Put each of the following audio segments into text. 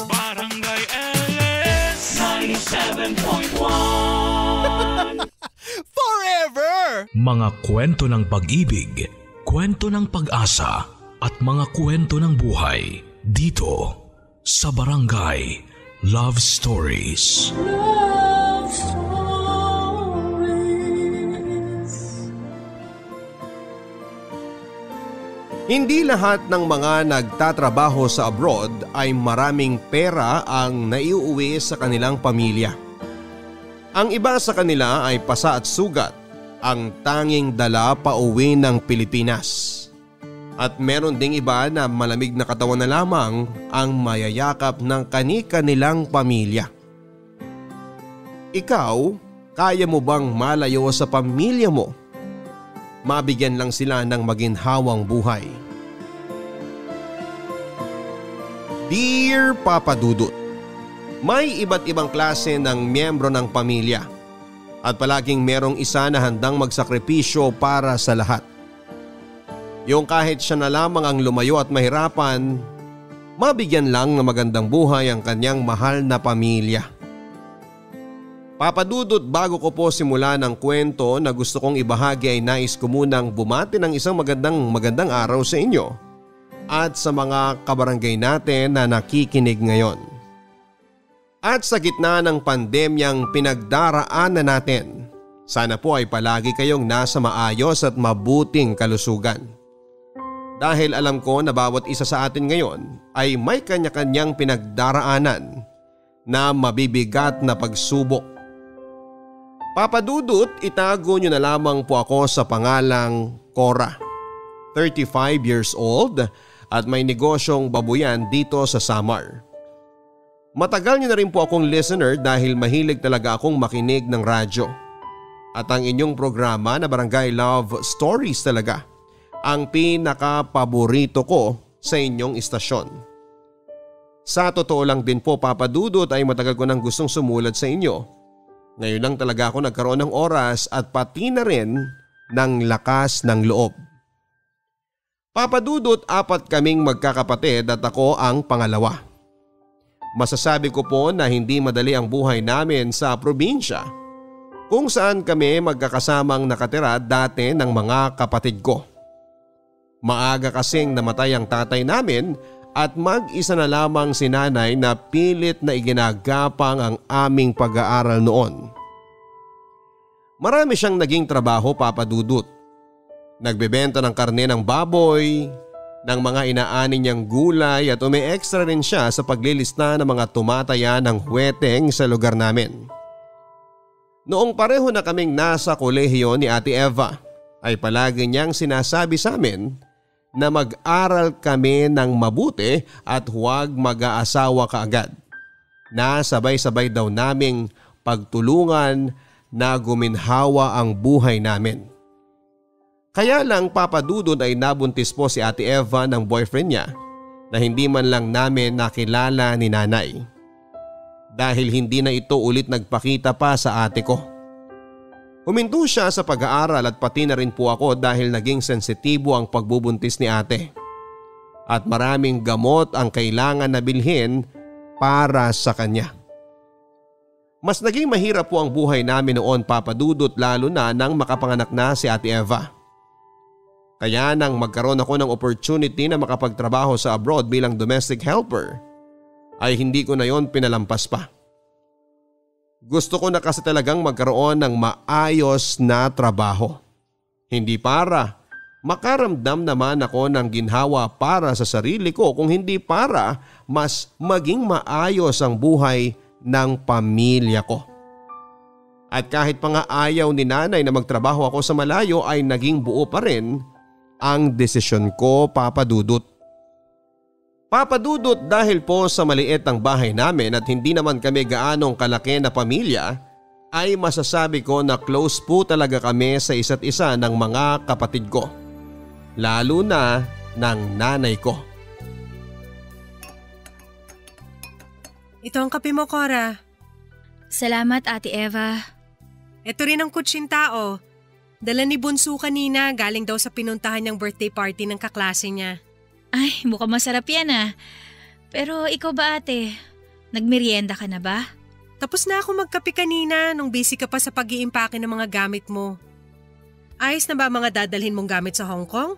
Barangay LS 97.1 Forever! Mga kwento ng pag-ibig, kwento ng pag-asa at mga kwento ng buhay dito sa Barangay Love Stories. Love Stories. Hindi lahat ng mga nagtatrabaho sa abroad ay maraming pera ang naiuwi sa kanilang pamilya. Ang iba sa kanila ay pasa at sugat ang tanging dala pauwi ng Pilipinas. At meron ding iba na malamig na katawan na lamang ang mayayakap ng kani-kanilang pamilya. Ikaw, kaya mo bang malayo sa pamilya mo? Mabigyan lang sila ng maginhawang buhay. Dear Papa Dudut, may iba't ibang klase ng miyembro ng pamilya at palaging merong isa na handang magsakripisyo para sa lahat. Yung kahit siya na lamang ang lumayo at mahirapan, mabigyan lang ng magandang buhay ang kanyang mahal na pamilya. Papa Dudut, bago ko po simula ng kwento na gusto kong ibahagi ay nais ko munang bumati ng isang magandang araw sa inyo at sa mga kabarangay natin na nakikinig ngayon. At sa gitna ng pandemyang pinagdaraanan natin, sana po ay palagi kayong nasa maayos at mabuting kalusugan. Dahil alam ko na bawat isa sa atin ngayon ay may kanya-kanyang pinagdaraanan na mabibigat na pagsubok. Papa Dudut, itago nyo na lamang po ako sa pangalang Cora. 35 years old at may negosyong babuyan dito sa Samar. Matagal niyo na rin po akong listener dahil mahilig talaga akong makinig ng radyo. At ang inyong programa na Barangay Love Stories talaga ang pinaka-paborito ko sa inyong istasyon. Sa totoo lang din po Papa Dudut ay matagal ko nang gustong sumulat sa inyo. Ngayon lang talaga ako nagkaroon ng oras at pati na rin ng lakas ng loob. Papa Dudut, 4 kaming magkakapatid at ako ang pangalawa. Masasabi ko po na hindi madali ang buhay namin sa probinsya kung saan kami magkakasamang nakatira dati ng mga kapatid ko. Maaga kasing namatay ang tatay namin at mag-isa na lamang si nanay na pilit na iginagapang ang aming pag-aaral noon. Marami siyang naging trabaho Papa Dudut. Nagbebenta ng karne ng baboy, ng mga inaani niyang gulay at umi-extra rin siya sa paglilista ng mga tumataya ng huweteng sa lugar namin. Noong pareho na kaming nasa kolehiyo ni Ate Eva ay palagi niyang sinasabi sa amin na mag-aral kami ng mabuti at huwag mag-aasawa kaagad. Na sabay-sabay daw naming pagtulungan na guminhawa ang buhay namin. Kaya lang Papa Dudut ay nabuntis po si Ate Eva ng boyfriend niya na hindi man lang namin nakilala ni nanay. Dahil hindi na ito ulit nagpakita pa sa ate ko. Huminto siya sa pag-aaral at pati na rin po ako dahil naging sensitibo ang pagbubuntis ni ate. At maraming gamot ang kailangan na bilhin para sa kanya. Mas naging mahirap po ang buhay namin noon Papa Dudut lalo na nang makapanganak na si Ate Eva. Kaya nang magkaroon ako ng opportunity na makapagtrabaho sa abroad bilang domestic helper, ay hindi ko na yon pinalampas pa. Gusto ko na kasi talagang magkaroon ng maayos na trabaho. Hindi para makaramdam naman ako ng ginhawa para sa sarili ko, kung hindi para mas maging maayos ang buhay ng pamilya ko. At kahit pa nga ayaw ni nanay na magtrabaho ako sa malayo ay naging buo pa rin ang desisyon ko Papa Dudut. Papa Dudut, dahil po sa maliit ang bahay namin at hindi naman kami gaanong kalaki na pamilya, ay masasabi ko na close po talaga kami sa isa't isa ng mga kapatid ko. Lalo na ng nanay ko. Ito ang kape mo, Cora. Salamat, Ate Eva. Ito rin ang kutsintao. Dala ni Bunso kanina, galing daw sa pinuntahan niyang birthday party ng kaklase niya. Ay, mukhang masarap yan ah. Pero ikaw ba ate? Nagmerienda ka na ba? Tapos na ako magkape kanina nung busy ka pa sa pag-iimpake ng mga gamit mo. Ayos na ba mga dadalhin mong gamit sa Hong Kong?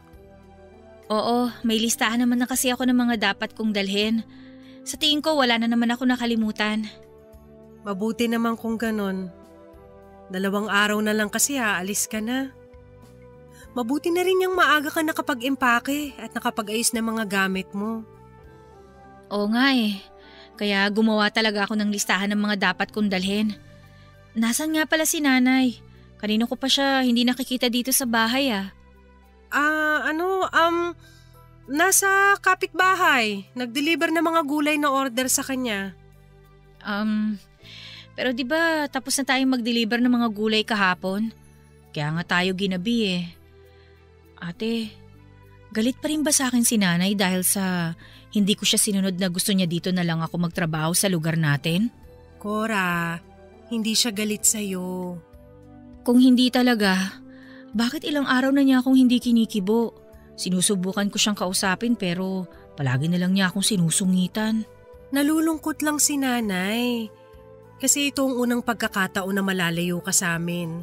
Oo, may listahan naman na kasi ako ng mga dapat kong dalhin. Sa tingin ko wala na naman ako nakalimutan. Mabuti naman kung ganon. 2 araw na lang kasi aalis ka na. Mabuti na rin yung maaga ka nakapag-impake at nakapag-ayos ng mga gamit mo. Oo nga eh. Kaya gumawa talaga ako ng listahan ng mga dapat kong dalhin. Nasaan nga pala si nanay? Kanino ko pa siya hindi nakikita dito sa bahay Nasa kapitbahay. Nag-deliver ng mga gulay na order sa kanya. Pero di ba tapos na tayong mag-deliver ng mga gulay kahapon? Kaya nga tayo ginabi eh. Ate, galit pa rin ba sa akin si nanay dahil sa hindi ko siya sinunod na gusto niya dito na lang ako magtrabaho sa lugar natin? Cora, hindi siya galit sa'yo. Kung hindi talaga, bakit ilang araw na niya akong hindi kinikibo? Sinusubukan ko siyang kausapin pero palagi na lang niya akong sinusungitan. Nalulungkot lang si nanay. Kasi ito ang unang pagkakataon na malalayo ka sa amin.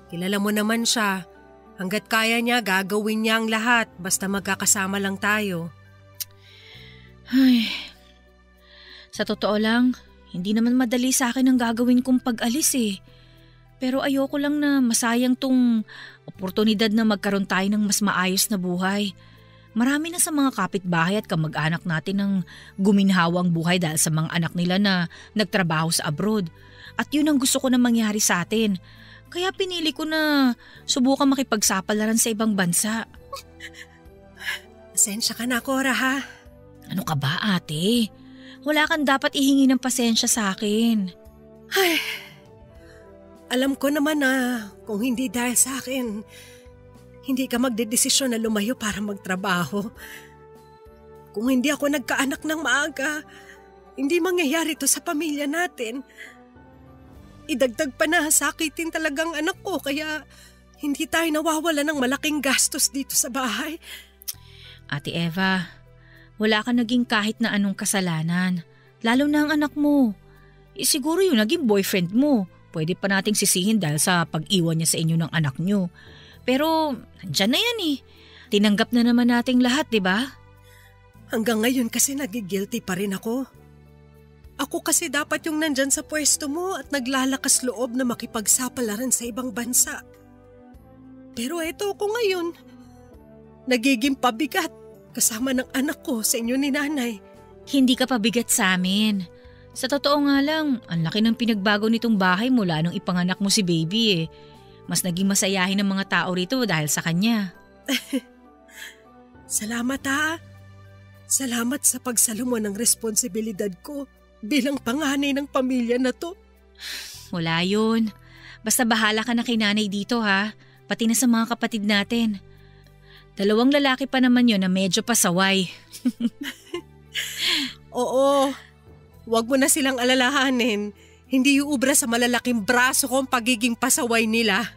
Kilala mo naman siya. Hanggat kaya niya, gagawin niya ang lahat basta magkakasama lang tayo. Ay, sa totoo lang, hindi naman madali sa akin ang gagawin kong pag-alis eh. Pero ayoko lang na masayang tong oportunidad na magkaroon tayo ng mas maayos na buhay. Marami na sa mga kapitbahay at kamag-anak natin ang guminhawang buhay dahil sa mga anak nila na nagtrabaho sa abroad. At yun ang gusto ko na mangyari sa atin. Kaya pinili ko na subukan makipagsapalaran sa ibang bansa. Pasensya ka na, Cora, ha? Ano ka ba, ate? Wala kang dapat ihingi ng pasensya sa akin. Ay, alam ko naman na kung hindi dahil sa akin, hindi ka magdedesisyon na lumayo para magtrabaho. Kung hindi ako nagkaanak ng maaga, hindi mangyayari to sa pamilya natin. Idagdag pa na sakitin talagang anak ko kaya hindi tayo nawawala ng malaking gastos dito sa bahay. Ate Eva, wala ka naging kahit na anong kasalanan. Lalo na ang anak mo. Siguro yung naging boyfriend mo. Pwede pa nating sisihin dahil sa pag-iwan niya sa inyo ng anak niyo. Pero nandyan na yan eh. Tinanggap na naman nating lahat, di ba? Hanggang ngayon kasi nagigilty pa rin ako. Ako kasi dapat yung nandyan sa pwesto mo at naglalakas loob na makipagsapalaran sa ibang bansa. Pero eto ako ngayon. Nagiging pabigat kasama ng anak ko sa inyo ni nanay. Hindi ka pabigat sa amin. Sa totoo nga lang, ang laki ng pinagbago nitong bahay mula nung ipanganak mo si baby eh. Mas naging masayahin ng mga tao rito dahil sa kanya. Salamat ha. Salamat sa pagsalo mo ng responsibilidad ko bilang panganay ng pamilya na to. Wala yun. Basta bahala ka na kay nanay dito ha. Pati na sa mga kapatid natin. 2 lalaki pa naman yun na medyo pasaway. Oo. Huwag mo na silang alalahanin. Hindi uubra sa malalaking braso ko ang pagiging pasaway nila.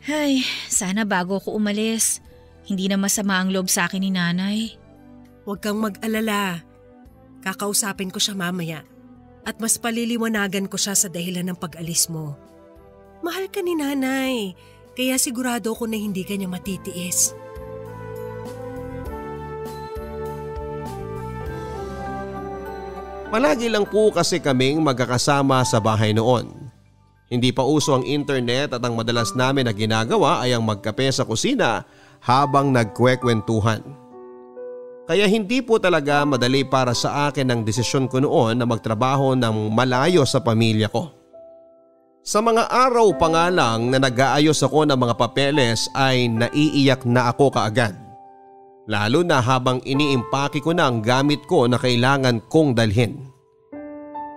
Ay, sana bago ako umalis, hindi na masama ang loob sa akin ni nanay. Huwag kang mag-alala. Kakausapin ko siya mamaya. At mas paliliwanagan ko siya sa dahilan ng pag-alis mo. Mahal ka ni nanay, kaya sigurado ko na hindi ka niya matitiis. Palagi lang po kasi kaming magkakasama sa bahay noon. Hindi pa uso ang internet at ang madalas namin na ginagawa ay ang magkape sa kusina habang nagkwekwentuhan. Kaya hindi po talaga madali para sa akin ang desisyon ko noon na magtrabaho ng malayo sa pamilya ko. Sa mga araw pa nga lang na nag-aayos ako ng mga papeles ay naiiyak na ako kaagad. Lalo na habang iniimpake ko na ang gamit ko na kailangan kong dalhin.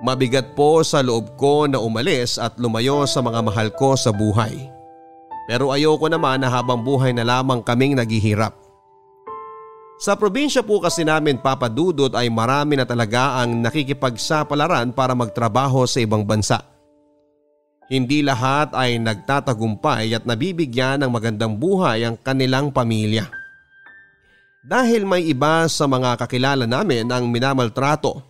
Mabigat po sa loob ko na umalis at lumayo sa mga mahal ko sa buhay. Pero ayoko naman na habang buhay na lamang kaming naghihirap. Sa probinsya po kasi namin Papa Dudut ay marami na talaga ang nakikipagsapalaran para magtrabaho sa ibang bansa. Hindi lahat ay nagtatagumpay at nabibigyan ng magandang buhay ang kanilang pamilya. Dahil may iba sa mga kakilala namin ang minamaltrato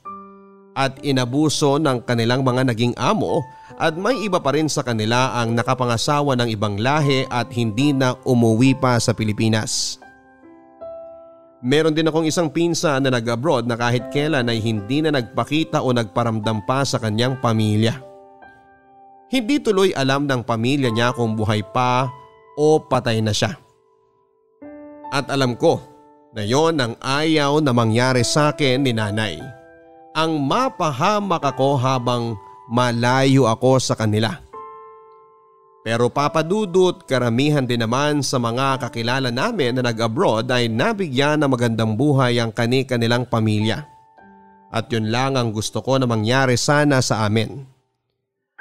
at inabuso ng kanilang mga naging amo at may iba pa rin sa kanila ang nakapangasawa ng ibang lahi at hindi na umuwi pa sa Pilipinas. Meron din akong isang pinsan na nag-abroad na kahit kailan ay hindi na nagpakita o nagparamdam pa sa kanyang pamilya. Hindi tuloy alam ng pamilya niya kung buhay pa o patay na siya. At alam ko na yon ang ayaw na mangyari sa akin ni nanay. Ang mapahamak ako habang malayo ako sa kanila. Pero Papa Dudut, karamihan din naman sa mga kakilala namin na nag-abroad ay nabigyan ng magandang buhay ang kani-kanilang pamilya. At yun lang ang gusto ko na mangyari sana sa amin.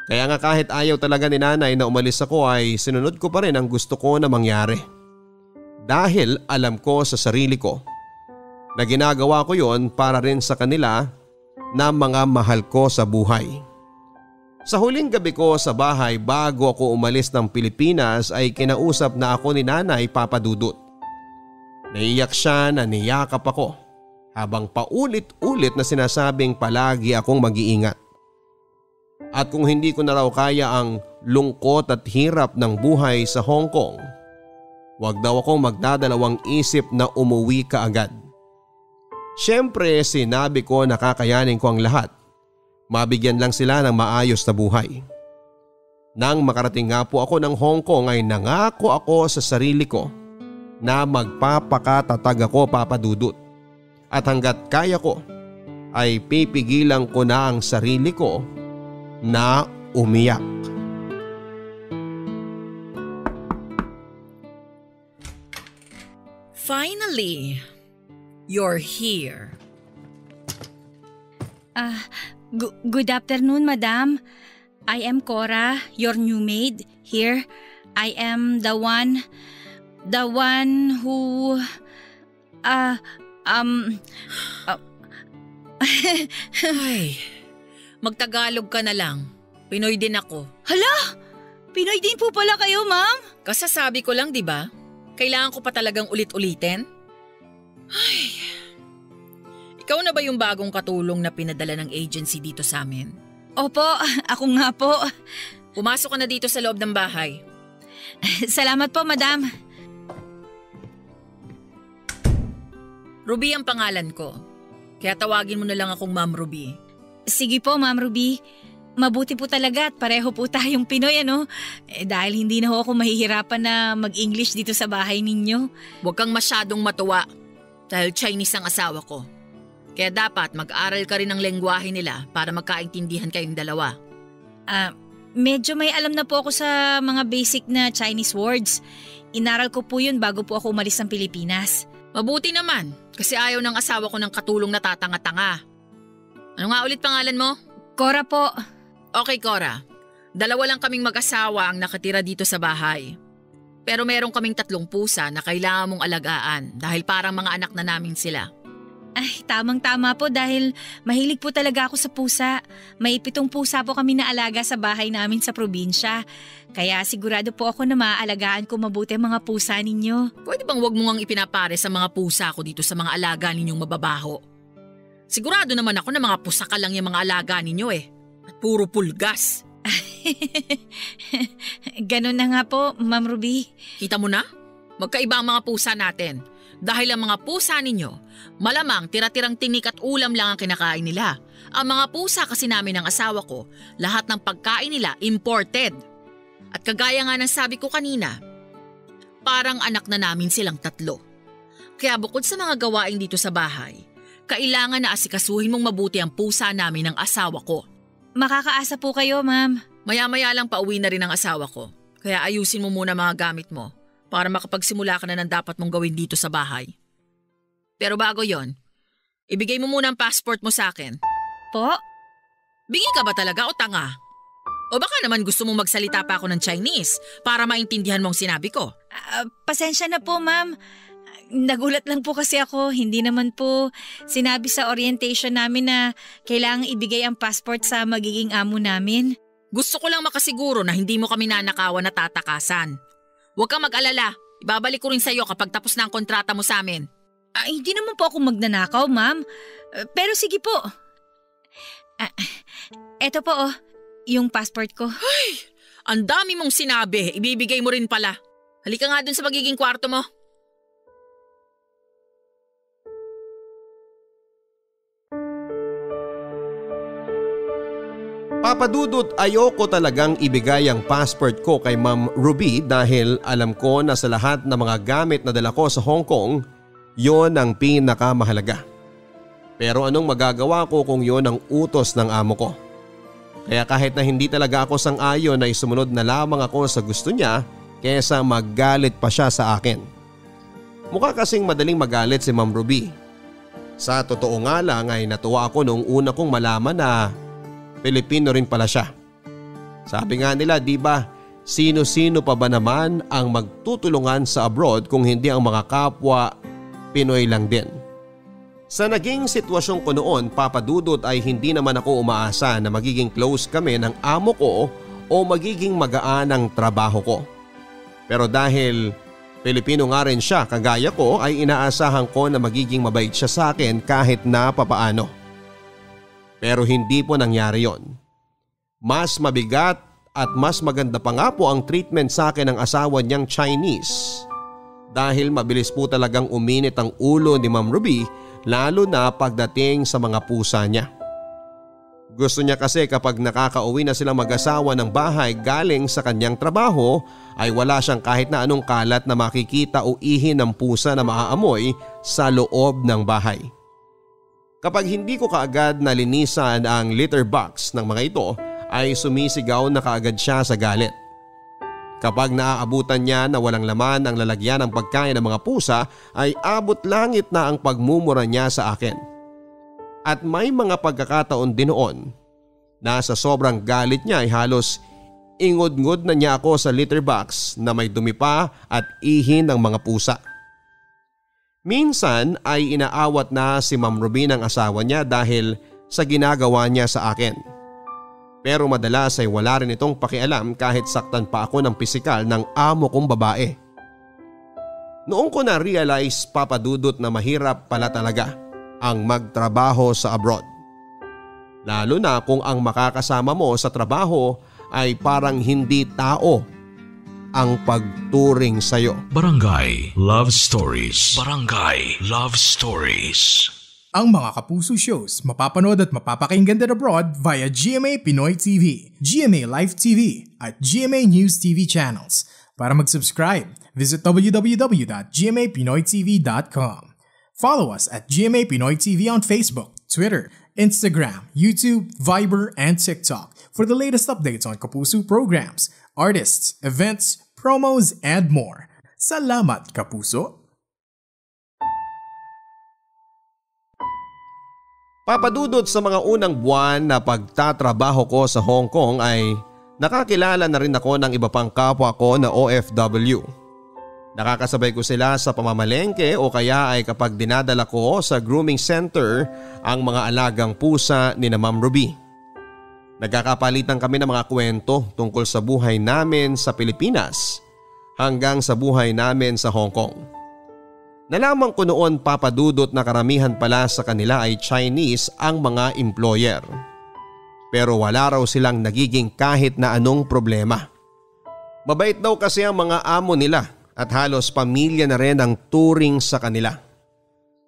Kaya nga kahit ayaw talaga ni nanay na umalis ako ay sinunod ko pa rin ang gusto ko na mangyari. Dahil alam ko sa sarili ko na ginagawa ko yon para rin sa kanila na mga mahal ko sa buhay. Sa huling gabi ko sa bahay bago ako umalis ng Pilipinas ay kinausap na ako ni Nanay Papa Dudut. Naiyak siya na niyakap ako habang paulit-ulit na sinasabing palagi akong mag-iingat. At kung hindi ko na raw kaya ang lungkot at hirap ng buhay sa Hong Kong, wag daw akong magdadalawang isip na umuwi kaagad. Siyempre sinabi ko na kakayanin ko ang lahat. Mabigyan lang sila ng maayos na buhay. Nang makarating nga po ako ng Hong Kong ay nangako ako sa sarili ko na magpapakatatag ako, Papa Dudut. At hanggat kaya ko ay pipigilan ko na ang sarili ko na umiyak. Finally, you're here. Good afternoon, madam. I am Cora, your new maid here. I am the one who Ay, magtagalog ka na lang. Pinoy din ako. Hala! Pinoy din po pala kayo, ma'am? Kasasabi ko lang, di ba? Kailangan ko pa talagang ulit-ulitin? Ay, ikaw na ba yung bagong katulong na pinadala ng agency dito sa amin? Opo, ako nga po. Pumasok ka na dito sa loob ng bahay. Salamat po, madam. Ruby ang pangalan ko. Kaya tawagin mo na lang akong Ma'am Ruby. Sige po, Ma'am Ruby. Mabuti po talaga at pareho po tayong Pinoy, ano? Dahil hindi na ho ako mahihirapan na mag-English dito sa bahay ninyo. Huwag kang masyadong matuwa dahil Chinese ang asawa ko. Kaya dapat mag-aral ka rin ng lengguwahe nila para magkaintindihan kayong dalawa. Medyo may alam na po ako sa mga basic na Chinese words. Inaral ko po yun bago po ako umalis ng Pilipinas. Mabuti naman kasi ayaw ng asawa ko ng katulong na tatanga-tanga. Ano nga ulit pangalan mo? Cora po. Okay, Cora. 2 lang kaming mag-asawa ang nakatira dito sa bahay. Pero meron kaming 3 pusa na kailangan mong alagaan dahil parang mga anak na namin sila. Ay, tamang-tama po dahil mahilig po talaga ako sa pusa. May 7 pusa po kami na alaga sa bahay namin sa probinsya. Kaya sigurado po ako na maaalagaan ko mabuti ang mga pusa ninyo. Pwede bang wag mo ngang ipinapare sa mga pusa ko dito sa mga alaga ninyong mababaho? Sigurado naman ako na mga pusaka lang yung mga alaga ninyo eh. At puro pulgas. Ganun na nga po, Ma'am Ruby. Kita mo na? Magkaiba ang mga pusa natin. Dahil ang mga pusa ninyo, malamang tira-tirang tinik at ulam lang ang kinakain nila. Ang mga pusa kasi namin ng asawa ko, lahat ng pagkain nila imported. At kagaya nga ng sabi ko kanina, parang anak na namin silang 3. Kaya bukod sa mga gawain dito sa bahay, kailangan na asikasuhin mong mabuti ang pusa namin ng asawa ko. Makakaasa po kayo, ma'am. Maya-maya lang pauwi na rin ang asawa ko. Kaya ayusin mo muna mga gamit mo para makapagsimula ka na ng dapat mong gawin dito sa bahay. Pero bago yon, ibigay mo muna ang passport mo sa akin. Po? Bingi ka ba talaga o tanga? O baka naman gusto mong magsalita pa ako ng Chinese para maintindihan mo ang sinabi ko? Pasensya na po, ma'am. Nagulat lang po kasi ako. Hindi naman po sinabi sa orientation namin na kailangang ibigay ang passport sa magiging amo namin. Gusto ko lang makasiguro na hindi mo kami nanakawan na tatakasan. Huwag kang mag-alala. Ibabalik ko rin sa iyo kapag tapos na ang kontrata mo sa amin. Hindi naman po ako magnanakaw, ma'am. Pero sige po. Eto po yung passport ko. Ang dami mong sinabi, ibibigay mo rin pala. Halika nga dun sa magiging kwarto mo. Papa Dudut, ayoko talagang ibigay ang passport ko kay Ma'am Ruby dahil alam ko na sa lahat ng mga gamit na dala ko sa Hong Kong, yon ang pinakamahalaga. Pero anong magagawa ko kung yon ang utos ng amo ko? Kaya kahit na hindi talaga ako sang-ayon ay sumunod na lamang ako sa gusto niya kaysa maggalit pa siya sa akin. Mukha kasing madaling magalit si Ma'am Ruby. Sa totoo nga lang ay natuwa ako noong una kong malaman na Pilipino rin pala siya. Sabi nga nila, di ba, sino-sino pa ba naman ang magtutulungan sa abroad kung hindi ang mga kapwa Pinoy lang din. Sa naging sitwasyon ko noon, Papa Dudut, ay hindi naman ako umaasa na magiging close kami ng amo ko o magiging magaan ang trabaho ko. Pero dahil Pilipino nga rin siya kagaya ko ay inaasahan ko na magiging mabait siya sa akin kahit na papaano. Pero hindi po nangyari yon. Mas mabigat at mas maganda pa nga po ang treatment sa akin ng asawa niyang Chinese. Dahil mabilis po talagang uminit ang ulo ni Ma'am Ruby lalo na pagdating sa mga pusa niya. Gusto niya kasi kapag nakakauwi na silang mag-asawa ng bahay galing sa kanyang trabaho ay wala siyang kahit na anong kalat na makikita o ihi ng pusa na maaamoy sa loob ng bahay. Kapag hindi ko kaagad nalinisan ang litter box ng mga ito ay sumisigaw na kaagad siya sa galit. Kapag naaabutan niya na walang laman ang lalagyan ng pagkain ng mga pusa ay abot langit na ang pagmumura niya sa akin. At may mga pagkakataon din noon na sa sobrang galit niya ay halos ingod-ngod na niya ako sa litter box na may dumi pa at ihi ng mga pusa. Minsan ay inaawat na si Ma'am Ruby ng asawa niya dahil sa ginagawa niya sa akin. Pero madalas ay wala rin itong pakialam kahit saktan pa ako ng pisikal ng amo kong babae. Noong ko na-realize, Papa Dudut, na mahirap pala talaga ang magtrabaho sa abroad. Lalo na kung ang makakasama mo sa trabaho ay parang hindi tao ang pagturing sa'yo. Barangay Love Stories. Barangay Love Stories. Ang mga Kapuso shows mapapanood at mapapakinggan din abroad via GMA Pinoy TV, GMA Live TV at GMA News TV channels. Para mag-subscribe, visit www.gmapinoytv.com. Follow us at GMA Pinoy TV on Facebook, Twitter, Instagram, YouTube, Viber, and TikTok for the latest updates on Kapuso programs, artists, events, promos, and more. Salamat, Kapuso! Papa Dudut, sa mga unang buwan na pagtatrabaho ko sa Hong Kong ay nakakilala na rin ako ng iba pang kapwa ko na OFW. Nakakasabay ko sila sa pamamalengke o kaya ay kapag dinadala ko sa grooming center ang mga alagang pusa ni na Ma'am Ruby. Nagkakapalitan kami ng mga kwento tungkol sa buhay namin sa Pilipinas hanggang sa buhay namin sa Hong Kong. Nalaman ko noon, Papa Dudut, na karamihan pala sa kanila ay Chinese ang mga employer. Pero wala raw silang nagiging kahit na anong problema. Mabait daw kasi ang mga amo nila at halos pamilya na rin ang turing sa kanila.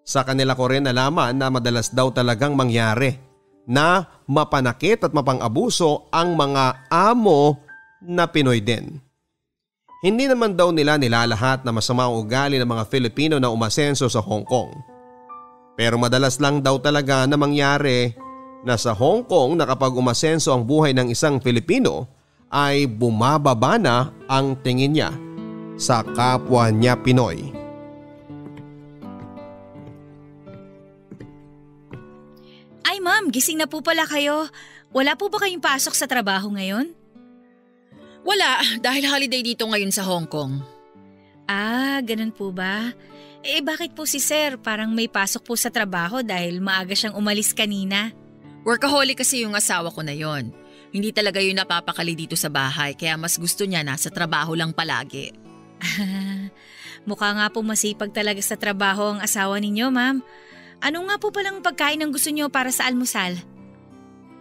Sa kanila ko rin nalaman na madalas daw talagang mangyari na mapanakit at mapang-abuso ang mga amo na Pinoy din. Hindi naman daw nila nilalahat na masama ang ugali ng mga Filipino na umasenso sa Hong Kong. Pero madalas lang daw talaga na mangyari na sa Hong Kong na kapag umasenso ang buhay ng isang Filipino ay bumababa na ang tingin niya sa kapwa niya Pinoy. Ay ma'am, gising na po pala kayo. Wala po ba kayong pasok sa trabaho ngayon? Wala, dahil holiday dito ngayon sa Hong Kong. Ah, ganun po ba? Bakit po si Sir parang may pasok po sa trabaho dahil maaga siyang umalis kanina? Workaholic kasi yung asawa ko na yon. Hindi talaga yun napapakali dito sa bahay kaya mas gusto niya nasa trabaho lang palagi. Mukha nga po masipag talaga sa trabaho ang asawa ninyo, ma'am. Ano nga po palang pagkain ang gusto niyo para sa almusal?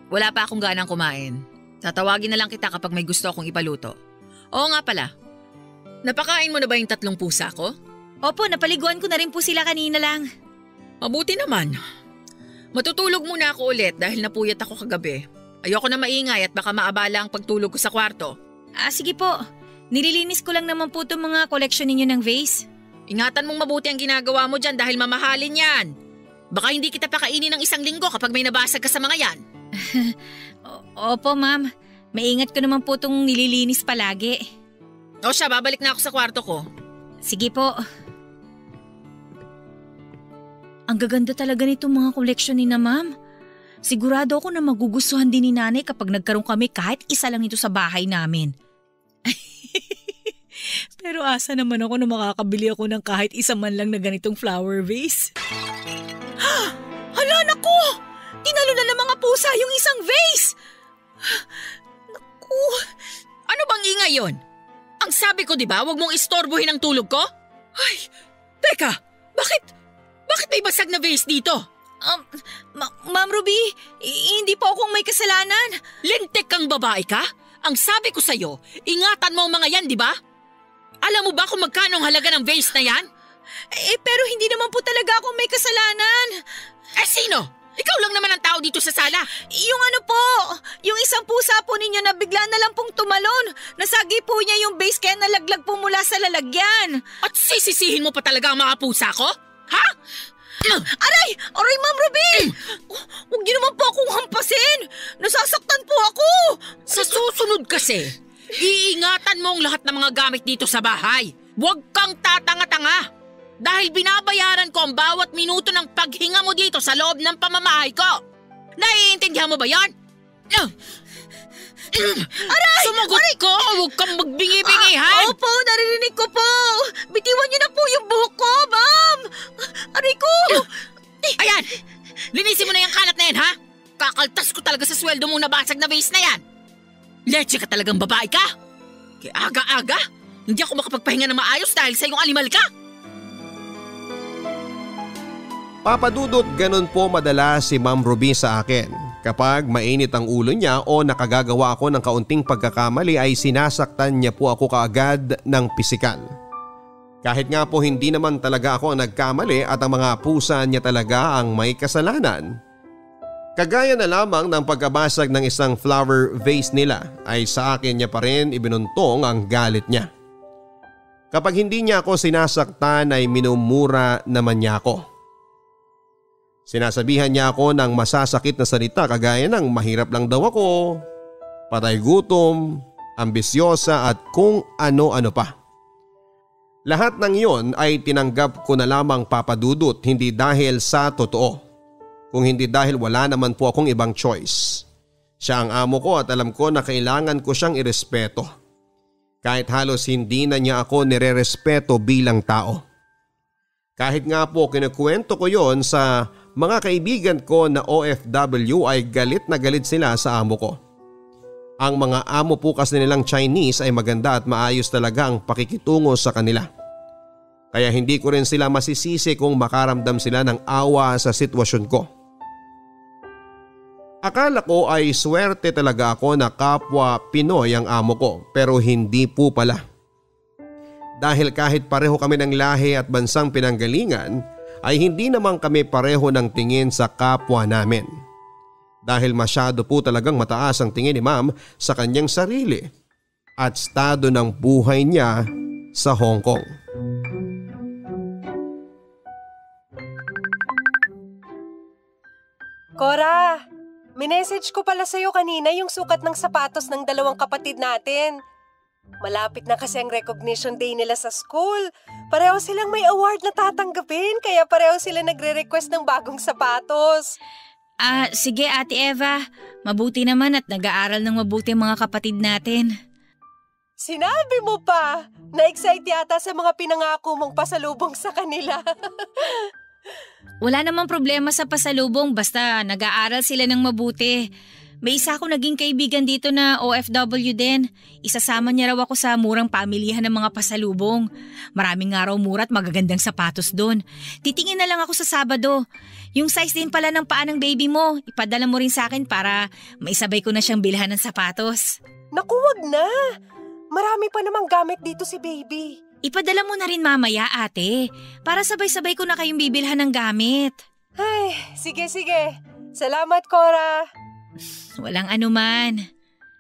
Wala pa akong ganang kumain. Tatawagin na lang kita kapag may gusto akong ipaluto. Oo nga pala. Napakain mo na ba yung 3 pusa ko? Opo, napaliguan ko na rin po sila kanina lang. Mabuti naman. Matutulog muna ako ulit dahil napuyat ako kagabi. Ayoko na maingay at baka maabala ang pagtulog ko sa kwarto. Sige po. Nililinis ko lang naman po itong mga collection ninyo ng vase. Ingatan mong mabuti ang ginagawa mo dyan dahil mamahalin yan. Baka hindi kita pakainin ng 1 linggo kapag may nabasag ka sa mga yan. Opo, ma'am. Maingat ko naman po itong nililinis palagi. O siya, babalik na ako sa kwarto ko. Sige po. Ang gaganda talaga nitong mga koleksyon ni na ma'am. Sigurado ako na magugustuhan din ni nanay kapag nagkaroon kami kahit isa lang ito sa bahay namin. Pero asa naman ako na makakabili ako ng kahit isa man lang na ganitong flower vase? Hala, naku! Tinalo na ng mga pusa yung isang vase! Naku! Ano bang ingay yon? Ang sabi ko, di ba, huwag mong istorbohin ang tulog ko? Ay, teka, bakit may basag na vase dito? Ma'am Ruby, hindi po akong may kasalanan. Lintik kang babae ka? Ang sabi ko sa'yo, ingatan mo ang mga yan, di ba? Alam mo ba kung magkano ang halaga ng vase na yan? Pero hindi naman po talaga ako may kasalanan. Sino? Ikaw lang naman ang tao dito sa sala. Yung ano po, yung isang pusa po ninyo na bigla na lang pong tumalon. Nasagi po niya yung vase kaya nalaglag po mula sa lalagyan. At sisisihin mo pa talaga ang mga pusa ko? Ha? Aray! Aray, Ma'am Ruby! Huwag niyo naman po akong hampasin! Nasasaktan po ako! Sa susunod kasi, iingatan mo ang lahat ng mga gamit dito sa bahay. Huwag kang tatanga-tanga. Dahil binabayaran ko ang bawat minuto ng paghinga mo dito sa loob ng pamamahay ko. Naiintindihan mo ba yan? Aray! Sumagot ko! Huwag kang magbingi-bingihan! Opo, naririnig ko po! Bitiwan niyo na po yung buhok ko, ma'am! Aray ko! Ayan! Linisin mo na yung kalat na yan, ha? Kakaltas ko talaga sa sweldo mong nabasag na vase na yan! Leche ka talagang babae ka! Kaya aga-aga, hindi ako makapagpahinga na maayos dahil sa iyong alimal ka! Papadudot, ganun po madalas si Ma'am Ruby sa akin. Kapag mainit ang ulo niya o nakagagawa ako ng kaunting pagkakamali ay sinasaktan niya po ako kaagad ng pisikal. Kahit nga po hindi naman talaga ako ang nagkamali at ang mga pusa niya talaga ang may kasalanan. Kagaya na lamang ng pagkabasag ng isang flower vase nila ay sa akin niya pa rin ibinuntong ang galit niya. Kapag hindi niya ako sinasaktan ay minumura naman niya ako. Sinasabihan niya ako ng masasakit na salita kagaya ng mahirap lang daw ako, patay gutom, ambisyosa at kung ano-ano pa. Lahat ng iyon ay tinanggap ko na lamang, Papadudot, hindi dahil sa totoo, kung hindi dahil wala naman po akong ibang choice. Siya ang amo ko at alam ko na kailangan ko siyang irespeto. Kahit halos hindi na niya ako nirerespeto bilang tao. Kahit nga po kinukwento ko yon sa mga kaibigan ko na OFW ay galit na galit sila sa amo ko. Ang mga amo po kasi nilang Chinese ay maganda at maayos talaga ang pakikitungo sa kanila. Kaya hindi ko rin sila masisisi kung makaramdam sila ng awa sa sitwasyon ko. Akala ko ay swerte talaga ako na kapwa Pinoy ang amo ko, pero hindi po pala. Dahil kahit pareho kami ng lahi at bansang pinanggalingan ay hindi naman kami pareho ng tingin sa kapwa namin. Dahil masyado po talagang mataas ang tingin ni Ma'am sa kanyang sarili at estado ng buhay niya sa Hong Kong. Cora, minessage ko pala sa'yo kanina yung sukat ng sapatos ng 2 kapatid natin. Malapit na kasi ang recognition day nila sa school. Pareho silang may award na tatanggapin kaya pareho sila nagre-request ng bagong sapatos. Sige Ate Eva, mabuti naman at nag-aaral ng mabuti ang mga kapatid natin. Sinabi mo pa, na-excite yata sa mga pinangako mong pasalubong sa kanila. Wala namang problema sa pasalubong basta nag-aaral sila ng mabuti. May isa akong naging kaibigan dito na OFW din. Isasama niya raw ako sa murang pamilihan ng mga pasalubong. Maraming nga raw mura at magagandang sapatos doon. Titingin na lang ako sa Sabado. Yung size din pala ng paa ng baby mo, ipadala mo rin sa akin para maisabay ko na siyang bilhan ng sapatos. Naku, wag na. Marami pa namang gamit dito si baby. Ipadala mo na rin mamaya, ate. Para sabay-sabay ko na kayong bibilhan ng gamit. Ay, sige. Salamat, Cora. Walang anuman.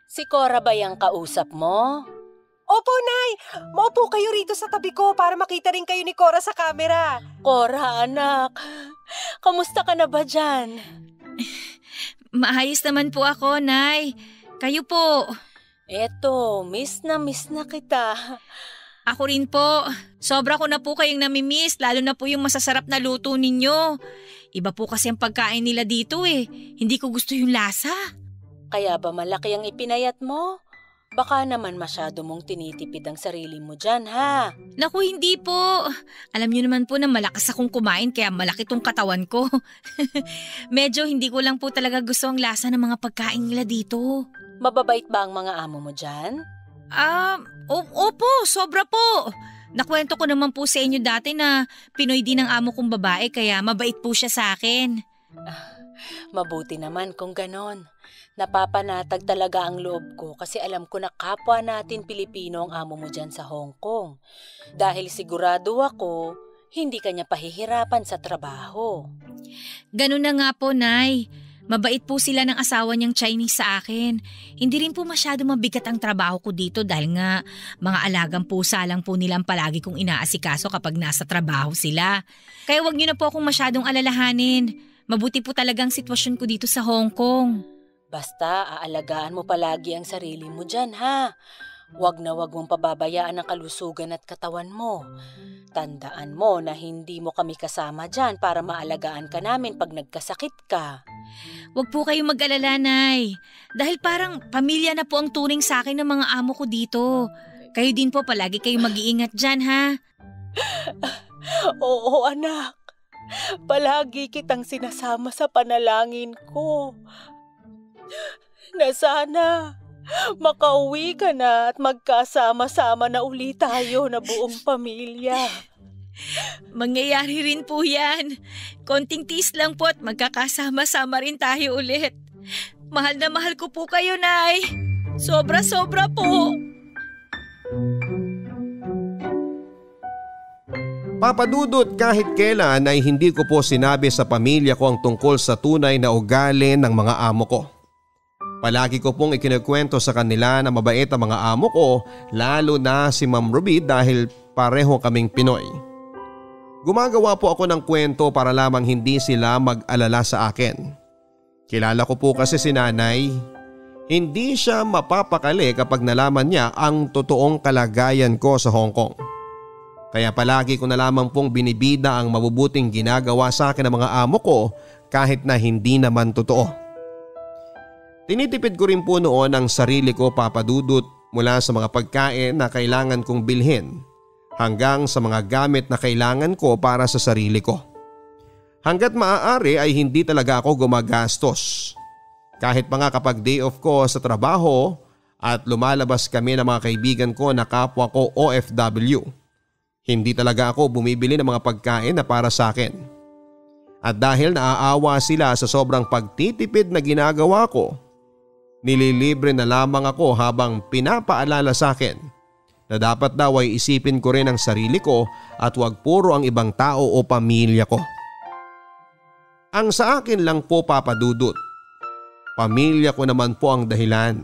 Si Cora ba yung kausap mo? Opo, Nay. Maupo kayo rito sa tabi ko para makita rin kayo ni Cora sa camera. Cora, anak. Kamusta ka na ba dyan? Maayos naman po ako, Nay. Kayo po. Eto, miss na kita. Ako rin po. Sobra ko na po kayong namimiss, lalo na po yung masasarap na luto ninyo. Iba po kasi ang pagkain nila dito eh. Hindi ko gusto yung lasa. Kaya ba malaki ang ipinayat mo? Baka naman masyado mong tinitipid ang sarili mo dyan, ha? Naku, hindi po. Alam niyo naman po na malakas akong kumain kaya malaki tong katawan ko. Medyo hindi ko lang po talaga gusto ang lasa ng mga pagkain nila dito. Mababait ba ang mga amo mo dyan? Opo, sobra po. Nakwento ko naman po sa inyo dati na Pinoy din ang amo kong babae kaya mabait po siya sa akin. Mabuti naman kung ganon. Napapanatag talaga ang loob ko kasi alam ko na kapwa natin Pilipino ang amo mo dyan sa Hong Kong. Dahil sigurado ako, hindi kanya pahihirapan sa trabaho. Ganun na nga po, Nay. Mabait po sila ng asawa niyang Chinese sa akin. Hindi rin po masyado mabigat ang trabaho ko dito dahil nga mga alagang pusa lang po nilang palagi kong inaasikaso kapag nasa trabaho sila. Kaya wag niyo na po akong masyadong alalahanin. Mabuti po talagang sitwasyon ko dito sa Hong Kong. Basta aalagaan mo palagi ang sarili mo dyan, ha? Wag na wag mong pababayaan ang kalusugan at katawan mo. Tandaan mo na hindi mo kami kasama dyan para maalagaan ka namin pag nagkasakit ka. Wag po kayong mag-alala, Nay. Dahil parang pamilya na po ang turing sa akin ng mga amo ko dito. Kayo din po palagi kayong mag-iingat dyan, ha? Oo, anak. Palagi kitang sinasama sa panalangin ko. Na sana makauwi ka na at magkasama-sama na uli tayo na buong pamilya. Mangyayari rin po yan. Konting tiis lang po at magkakasama-sama rin tayo ulit. Mahal na mahal ko po kayo, Nay. Sobra-sobra po. Papa Dudut, kahit kailan ay hindi ko po sinabi sa pamilya ko ang tungkol sa tunay na ugali ng mga amo ko. Palagi ko pong ikinukwento sa kanila na mabait ang mga amo ko, lalo na si Ma'am Ruby dahil pareho kaming Pinoy. Gumagawa po ako ng kwento para lamang hindi sila mag-alala sa akin. Kilala ko po kasi si Nanay. Hindi siya mapapakali kapag nalaman niya ang totoong kalagayan ko sa Hong Kong. Kaya palagi ko na lamang pong binibida ang mabubuting ginagawa sa akin ng mga amo ko kahit na hindi naman totoo. Tinitipid ko rin po noon ang sarili ko, Papa Dudut, mula sa mga pagkain na kailangan kong bilhin hanggang sa mga gamit na kailangan ko para sa sarili ko. Hanggat maaari ay hindi talaga ako gumagastos. Kahit pa nga kapag day off ko sa trabaho at lumalabas kami ng mga kaibigan ko na kapwa ko OFW, hindi talaga ako bumibili ng mga pagkain na para sa akin. At dahil naaawa sila sa sobrang pagtitipid na ginagawa ko, nililibre na lamang ako habang pinapaalala sa akin na dapat daw ay isipin ko rin ang sarili ko at huwag puro ang ibang tao o pamilya ko. Ang sa akin lang po, Papa Dudut, pamilya ko naman po ang dahilan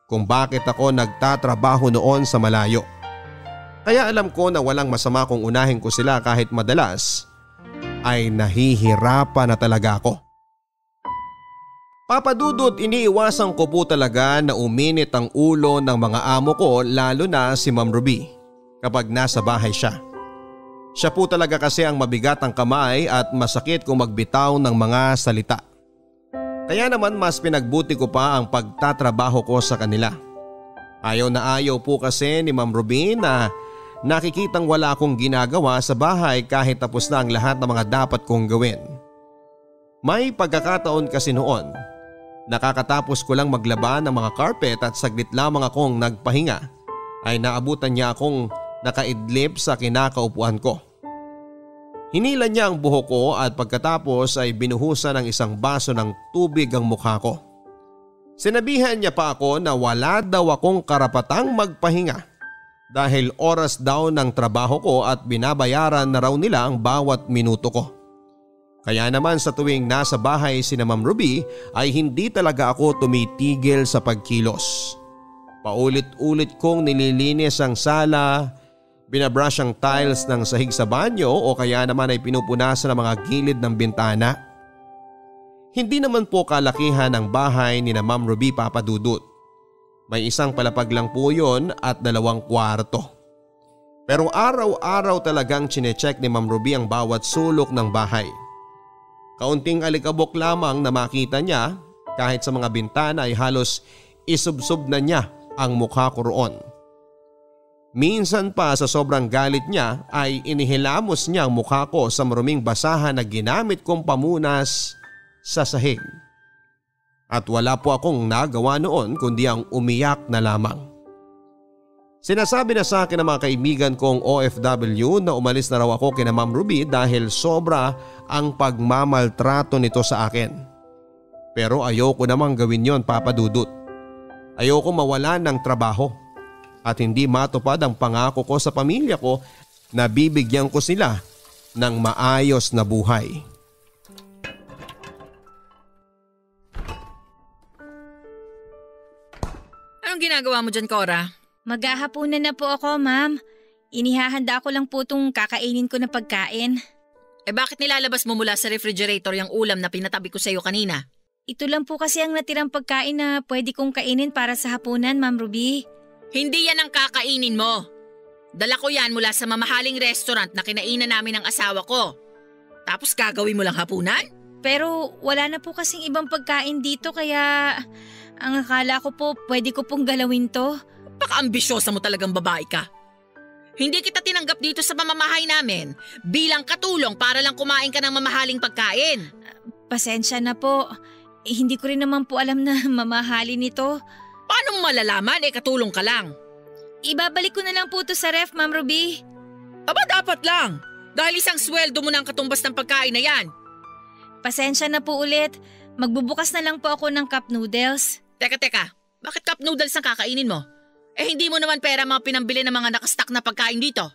kung bakit ako nagtatrabaho noon sa malayo. Kaya alam ko na walang masama kung unahin ko sila kahit madalas ay nahihirapan na talaga ako. Papa Dudut, iniiwasan ko po talaga na uminit ang ulo ng mga amo ko, lalo na si Ma'am Ruby kapag nasa bahay siya. Siya po talaga kasi ang mabigat ang kamay at masakit kung magbitaw ng mga salita. Kaya naman mas pinagbuti ko pa ang pagtatrabaho ko sa kanila. Ayaw na ayaw po kasi ni Ma'am Ruby na nakikitang wala akong ginagawa sa bahay kahit tapos na ang lahat ng mga dapat kong gawin. May pagkakataon kasi noon Nakakatapos ko lang maglaba ng mga carpet at saglit lamang akong nagpahinga ay naabutan niya akong nakaidlip sa kinakaupuan ko. Hinila niya ang buhok ko at pagkatapos ay binuhusan ng isang baso ng tubig ang mukha ko. Sinabihan niya pa ako na wala daw akong karapatang magpahinga dahil oras daw ng trabaho ko at binabayaran na raw nila ang bawat minuto ko. Kaya naman sa tuwing nasa bahay sina Ma'am Ruby ay hindi talaga ako tumitigil sa pagkilos. Paulit-ulit kong nililinis ang sala, binabrush ang tiles ng sahig sa banyo o kaya naman ay pinupunasan ang mga gilid ng bintana. Hindi naman po kalakihan ang bahay ni na Ma'am Ruby Papa Dudut. May isang palapag lang po yun at 2 kwarto. Pero araw-araw talagang chinecheck ni Ma'am Ruby ang bawat sulok ng bahay. Kaunting alikabok lamang na makita niya kahit sa mga bintana ay halos isubsob na niya ang mukha ko roon. Minsan pa sa sobrang galit niya ay inihilamos niya ang mukha ko sa maruming basahan na ginamit kong pamunas sa sahig. At wala po akong nagawa noon kundi ang umiyak na lamang. Sinasabi na sa akin ng mga kaibigan kong OFW na umalis na raw ako kina Ma'am Ruby dahil sobra ang pagmamaltrato nito sa akin. Pero ayoko namang gawin yon, Papa Dudut. Ayoko mawalan ng trabaho at hindi matupad ang pangako ko sa pamilya ko na bibigyan ko sila ng maayos na buhay. Anong ginagawa mo dyan, Cora? Maghahapunan na po ako, ma'am. Inihahanda ko lang po itong kakainin ko na pagkain. Bakit nilalabas mo mula sa refrigerator yung ulam na pinatabi ko sa iyo kanina? Ito lang po kasi ang natirang pagkain na pwede kong kainin para sa hapunan, Ma'am Ruby. Hindi yan ang kakainin mo. Dala ko yan mula sa mamahaling restaurant na kinainan namin ng asawa ko. Tapos gagawin mo lang hapunan? Pero wala na po kasing ibang pagkain dito kaya ang akala ko po pwede ko pong galawin to. Paka-ambisyosa mo talagang babae ka. Hindi kita tinanggap dito sa mamamahay namin bilang katulong para lang kumain ka ng mamahaling pagkain. Pasensya na po. Hindi ko rin naman po alam na mamahalin ito. Paano mo malalaman? Katulong ka lang. Ibabalik ko na lang po ito sa ref, Ma'am Ruby. Aba dapat lang. Dahil isang sweldo mo na ang katumbas ng pagkain na yan. Pasensya na po ulit. Magbubukas na lang po ako ng cup noodles. Teka. Bakit cup noodles ang kakainin mo? Hindi mo naman pera mga pinambili ng mga nakastock na pagkain dito.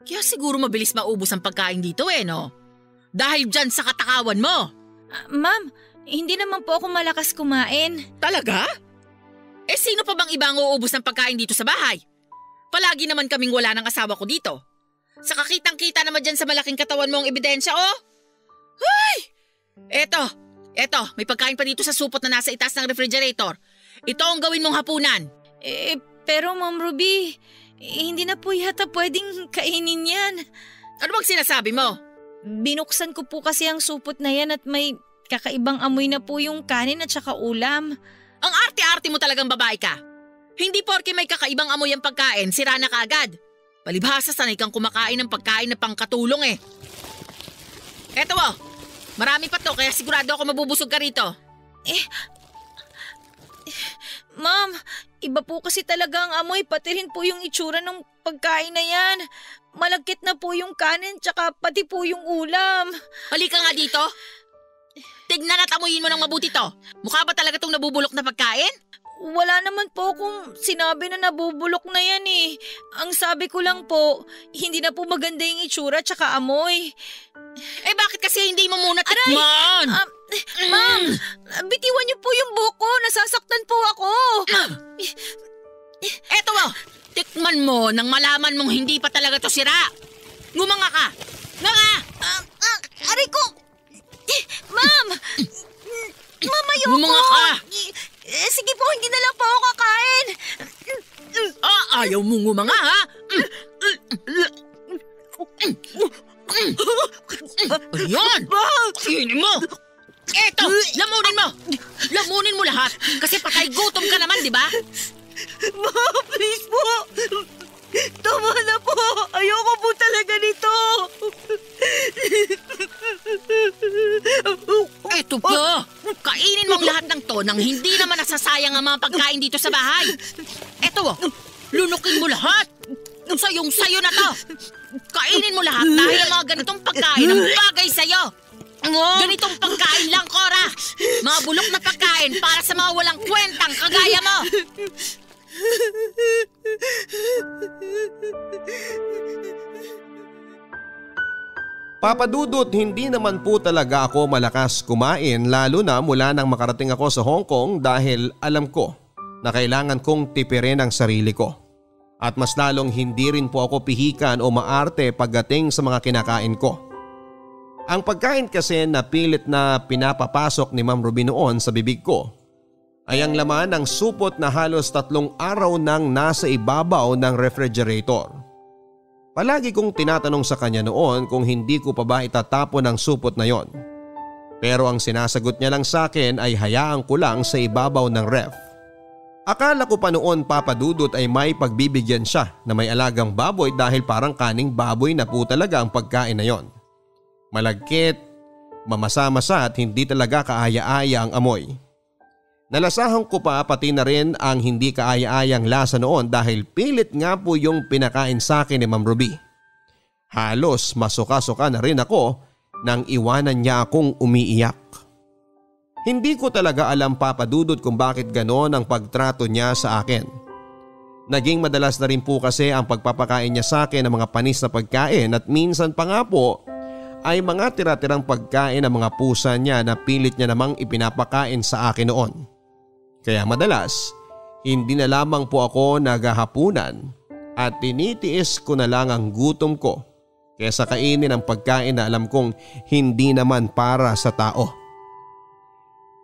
Kaya siguro mabilis maubos ang pagkain dito no? Dahil dyan sa katakawan mo. Ma'am, hindi naman po ako malakas kumain. Talaga? Sino pa bang iba ang uubos ng pagkain dito sa bahay? Palagi naman kaming wala ng asawa ko dito. Sa kakitang-kita naman dyan sa malaking katawan mo ang ebidensya, Ay! Eto, may pagkain pa dito sa supot na nasa itaas ng refrigerator. Ito ang gawin mong hapunan. Pero Ma'am Ruby, hindi na po yata pwedeng kainin yan. Ano bang sinasabi mo? Binuksan ko po kasi ang supot na yan at may kakaibang amoy na po yung kanin at saka ulam. Ang arte-arte mo talagang babae ka. Hindi porke may kakaibang amoy ang pagkain, sira na kaagad. Palibhasa sanay kang kumakain ng pagkain na pangkatulong Eto marami pa to kaya sigurado ako mabubusog ka rito. Ma'am, iba po kasi talaga ang amoy, pati rin po yung itsura ng pagkain na yan. Malagkit na po yung kanin tsaka pati po yung ulam. Halika nga dito. Tignan at amuyin mo ng mabuti to. Mukha ba talaga tong nabubulok na pagkain? Wala naman po akong sinabi na nabubulok na yan Ang sabi ko lang po, hindi na po maganda yung itsura tsaka amoy. Bakit kasi hindi mo muna tikman? Ma'am, bitiwan niyo po yung buhok ko. Nasasaktan po ako. Eto tikman mo nang malaman mong hindi pa talaga to sira. Ngumanga ka. Nga! Aray ko! Ma'am! Mama, ayoko! Ngumanga ka! Sige po, hindi na lang po ako kakain. Ayaw mo ngumanga ha? Ayan! Sinin mo! Eto! Lamunin mo! Lamunin mo lahat! Kasi patay gutom ka naman, di ba? Ma, please po! Tama na po! Ayoko po talaga nito! Eto pa! Kainin mo itong lahat ng to nang hindi naman nasasayang ang mga pagkain dito sa bahay. Eto, lunukin mo lahat. Sayong-sayo na to. Kainin mo lahat dahil ang mga ganitong pagkain ang bagay sa'yo. Ganitong pagkain lang, Cora. Mga bulok na pagkain para sa mga walang kwentang kagaya mo. Papa Dudut, hindi naman po talaga ako malakas kumain lalo na mula nang makarating ako sa Hong Kong dahil alam ko na kailangan kong tipirin ang sarili ko. At mas lalong hindi rin po ako pihikan o maarte pagdating sa mga kinakain ko. Ang pagkain kasi na pilit na pinapapasok ni Ma'am Ruby noon sa bibig ko ay ang laman ng supot na halos 3 araw nang nasa ibabaw ng refrigerator. Palagi kong tinatanong sa kanya noon kung hindi ko pa ba itatapon ang supot na yon. Pero ang sinasagot niya lang sa akin ay hayaan ko lang sa ibabaw ng ref. Akala ko pa noon, Papa Dudut, ay may pagbibigyan siya na may alagang baboy dahil parang kaning baboy na po talaga ang pagkain na yon. Malagkit, mamasa-masa at hindi talaga kaaya-aya ang amoy. Nalasahan ko pa pati na rin ang hindi kaaya-ayang lasa noon dahil pilit nga po yung pinakain sa akin ni Ma'am Ruby. Halos masuka-suka na rin ako nang iwanan niya akong umiiyak. Hindi ko talaga alam, Papa Dudut, kung bakit ganon ang pagtrato niya sa akin. Naging madalas na rin po kasi ang pagpapakain niya sa akin ng mga panis na pagkain at minsan pa nga po ay mga tira-tirang pagkain ng mga pusa niya na pilit niya namang ipinapakain sa akin noon. Kaya madalas, hindi na lamang po ako naghahapunan at tinitiis ko na lang ang gutom ko kaysa kainin ang pagkain na alam kong hindi naman para sa tao.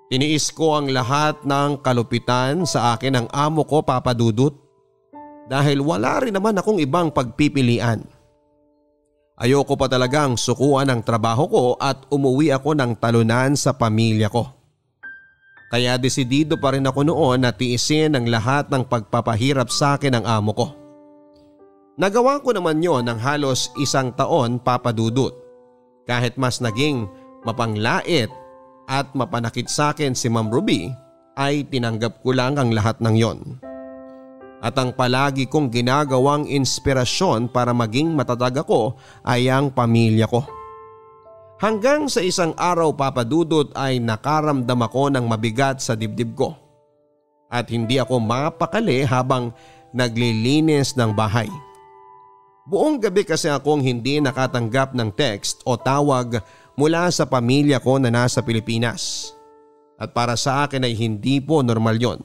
Tiniis ko ang lahat ng kalupitan sa akin ng amo ko, Papa Dudut, dahil wala rin naman akong ibang pagpipilian. Ayoko pa talagang sukuan ang trabaho ko at umuwi ako ng talunan sa pamilya ko. Kaya desidido pa rin ako noon na tiisin ang lahat ng pagpapahirap sa akin ng amo ko. Nagawa ko naman yon ng halos 1 taon, Papa Dudut. Kahit mas naging mapanglait at mapanakit sa akin si Ma'am Ruby ay tinanggap ko lang ang lahat ng yon. At ang palagi kong ginagawang inspirasyon para maging matatag ako ay ang pamilya ko. Hanggang sa isang araw, Papa Dudut, ay nakaramdam ako ng mabigat sa dibdib ko. At hindi ako mapakali habang naglilinis ng bahay. Buong gabi kasi akong hindi nakatanggap ng text o tawag mula sa pamilya ko na nasa Pilipinas. At para sa akin ay hindi po normal yon.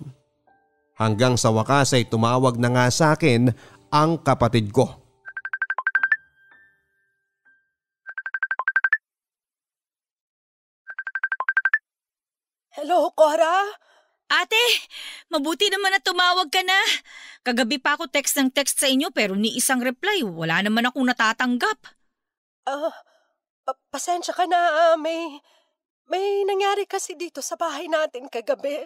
Hanggang sa wakas ay tumawag na nga sa akin ang kapatid ko. Hello, Cora? Ate, mabuti naman na tumawag ka na. Kagabi pa ako text ng text sa inyo pero ni isang reply. Wala naman akong natatanggap. Pasensya ka na. May nangyari kasi dito sa bahay natin kagabi.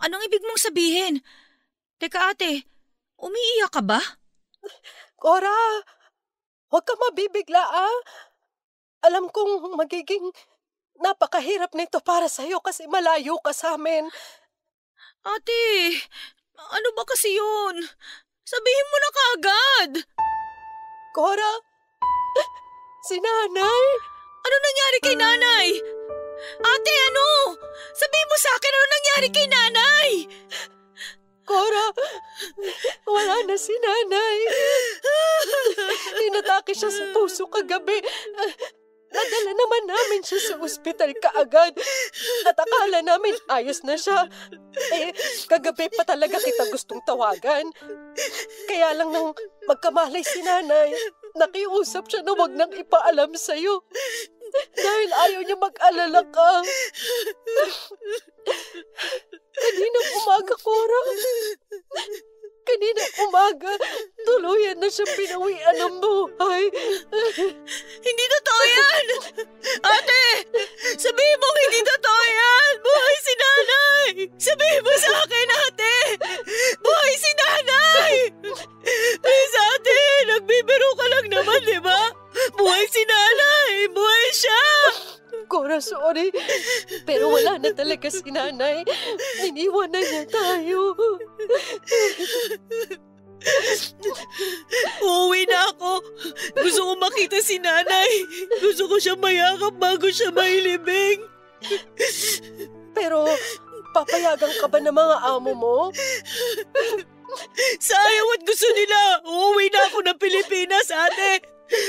Anong ibig mong sabihin? Teka ate, umiiyak ka ba? Cora, huwag ka mabibigla Alam kong magiging napakahirap nito para sa'yo kasi malayo ka sa amin. Ate, ano ba kasi yun? Sabihin mo na kaagad. Cora, si nanay. Ano nangyari kay nanay? Ate, ano? Sabihin mo sa akin ano nangyari kay nanay? Cora, wala na si nanay. Inatake siya sa puso kagabi. Nadala naman namin siya sa ospital kaagad. At akala namin ayos na siya. Kagabi pa talaga kita gustong tawagan. Kaya lang nang magkamalay si nanay, nakiusap siya na wag nang ipaalam sa'yo. Dahil ayaw niya mag-alala ka. Kaninang umaga, Cora. Kaninang umaga, tuluyan na siyang pinawian ng buhay. Hindi totoo yan! Ate! Sabihin mo hindi totoo yan! Buhay si nanay! Sabihin mo sa akin, ate! Buhay si nanay! Please, ate! Nagbibiro ka lang naman, di ba? Buhay si nanay! Buhay siya! Cora, sorry. Pero wala na talaga kasi nanay. Iniwan na niya tayo. Uuwi na ako. Gusto ko makita si nanay. Gusto ko siya mayakap bago siya mailibing. Pero papayagan ka ba ng mga amo mo? Sayang at gusto nila. Uuwi na ako ng Pilipinas, ate.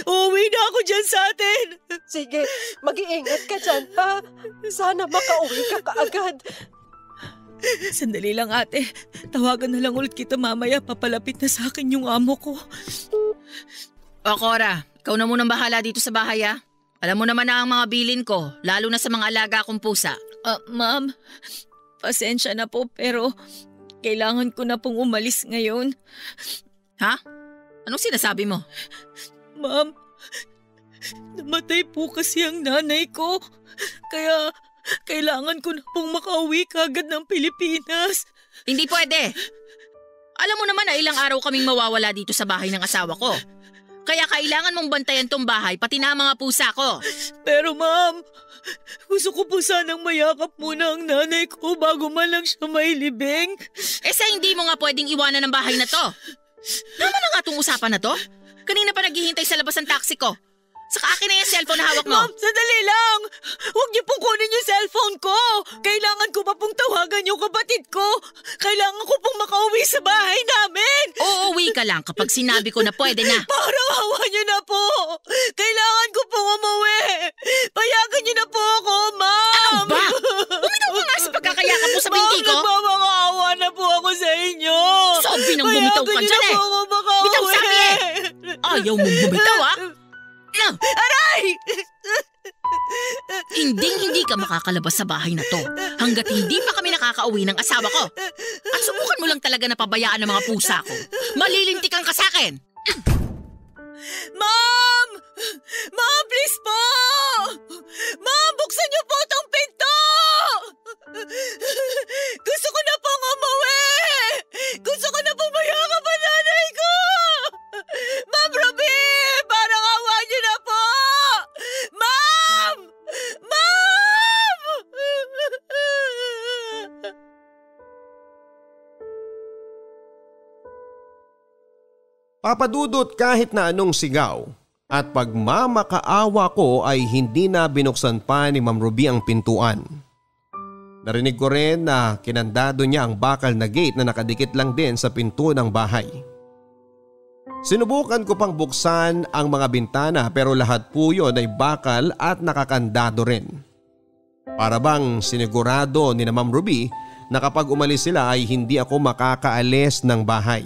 Uuwi na ako dyan sa atin. Sige, mag-iingat ka dyan, ha? Sana makauwi ka kaagad. Sandali lang, ate. Tawagan na lang ulit kita mamaya. Papalapit na sa akin yung amo ko. O Cora, ikaw na munang bahala dito sa bahay ah. Alam mo naman na ang mga bilin ko, lalo na sa mga alaga kong pusa. Ma'am, pasensya na po pero kailangan ko na pong umalis ngayon. Ha? Anong sinasabi mo? Ma'am, namatay po kasi ang nanay ko. Kaya kailangan ko na pong makauwi kagad ng Pilipinas. Hindi pwede. Alam mo naman na ilang araw kaming mawawala dito sa bahay ng asawa ko. Kaya kailangan mong bantayan tong bahay pati na mga pusa ko. Pero ma'am, gusto ko po sanang mayakap muna ang nanay ko bago man lang siya mailibing. Sa hindi mo nga pwedeng iwanan ng bahay na to. Tama na nga itong usapan na to. Kanina pa naghihintay sa labas ng taxi ko. Saka akin na yung cellphone na hawak mo. Ma'am, sandali lang. Huwag niyo pong kunin yung cellphone ko. Kailangan ko pa pong tawagan yung kapatid ko. Kailangan ko pong makauwi sa bahay namin. Uuwi ka lang kapag sinabi ko na pwede na. Parang hawa niyo na po. Kailangan ko pong umuwi. Payagan niyo na po ako, ma'am. Ano ba? Bumitaw ka nga sa pagkakayakap mo sa binti ko. Ma'am, nagmamakaawa na po ako sa inyo. Sabi nang bumitaw ka dyan eh. Bitaw sabi eh. Ayaw mong bumitaw ah. Aray! Hindi ka makakalabas sa bahay na to hanggat hindi pa kami nakakauwi ng asawa ko. At subukan mo lang talaga na pabayaan ng mga pusa ko. Malilintikan ka sa akin. Ma'am! Ma'am, please po! Ma'am, buksan niyo po itong pinto! Gusto ko na pong umuwi! Gusto ko na pong mayakap ang nanay ko! Ma'am Ruby! Parang awa niyo na po! Ma'am! Ma'am! Papadudot kahit na anong sigaw at pagmamakaawa ko ay hindi na binuksan pa ni Ma'am Ruby ang pintuan. Narinig ko rin na kinandado niya ang bakal na gate na nakadikit lang din sa pinto ng bahay. Sinubukan ko pang buksan ang mga bintana pero lahat po yun ay bakal at nakakandado rin. Para bang sinigurado ni Ma'am Ruby na kapag umalis sila ay hindi ako makakaalis ng bahay.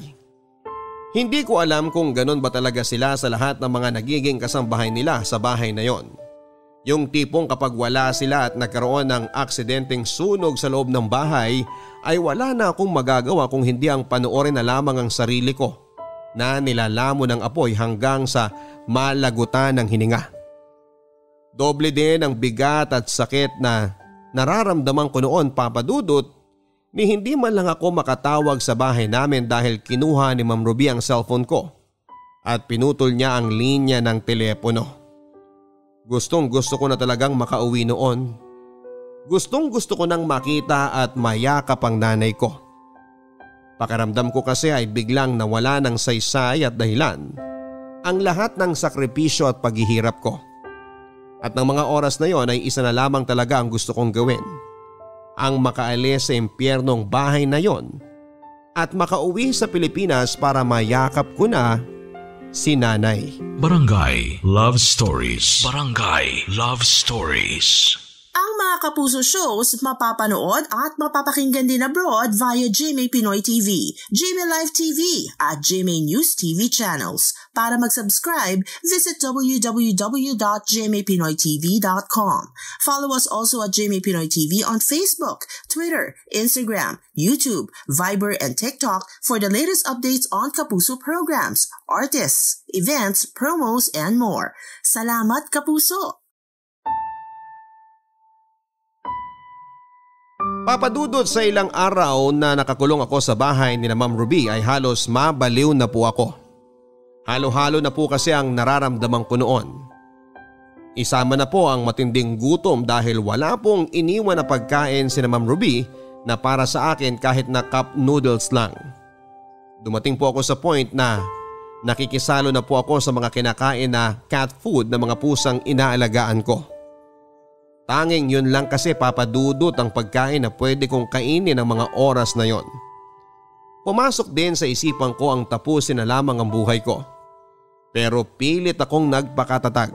Hindi ko alam kung ganun ba talaga sila sa lahat ng mga nagiging kasambahay nila sa bahay na yon. Yung tipong kapag wala sila at nagkaroon ng aksidenteng sunog sa loob ng bahay ay wala na akong magagawa kung hindi ang panoorin na lamang ang sarili ko na nilalamon ng apoy hanggang sa malagutan ng hininga. Doble din ang bigat at sakit na nararamdaman ko noon, Papadudot, ni hindi man lang ako makatawag sa bahay namin dahil kinuha ni Ma'am Ruby ang cellphone ko at pinutol niya ang linya ng telepono. Gustong gusto ko na talagang makauwi noon. Gustong gusto ko nang makita at mayakap ang nanay ko. Pakiramdam ko kasi ay biglang nawala ng saysay at dahilan ang lahat ng sakripisyo at paghihirap ko. At ng mga oras na yon ay isa na lamang talaga ang gusto kong gawin. Ang makaalis sa impyernong bahay na yon at makauwi sa Pilipinas para mayakap ko na si nanay. Barangay Love Stories. Barangay Love Stories. Ang mga Kapuso shows mapapanood at mapapakinggan din abroad via GMA Pinoy TV, GMA Live TV at GMA News TV channels. Para mag-subscribe, visit www.gmapinoytv.com. Follow us also at GMA Pinoy TV on Facebook, Twitter, Instagram, YouTube, Viber, and TikTok for the latest updates on Kapuso programs, artists, events, promos, and more. Salamat, Kapuso! Papadudot sa ilang araw na nakakulong ako sa bahay ni Ma'am Ruby ay halos mabaliw na po ako. Halo-halo na po kasi ang nararamdaman ko noon. Isama na po ang matinding gutom dahil wala pong iniwan na pagkain si Ma'am Ruby na para sa akin kahit na cup noodles lang. Dumating po ako sa point na nakikisalo na po ako sa mga kinakain na cat food ng mga pusang inaalagaan ko. Tanging yun lang kasi papadudot ang pagkain na pwede kong kainin ng mga oras na yon. Pumasok din sa isipan ko ang tapusin na lamang ang buhay ko. Pero pilit akong nagpakatatag.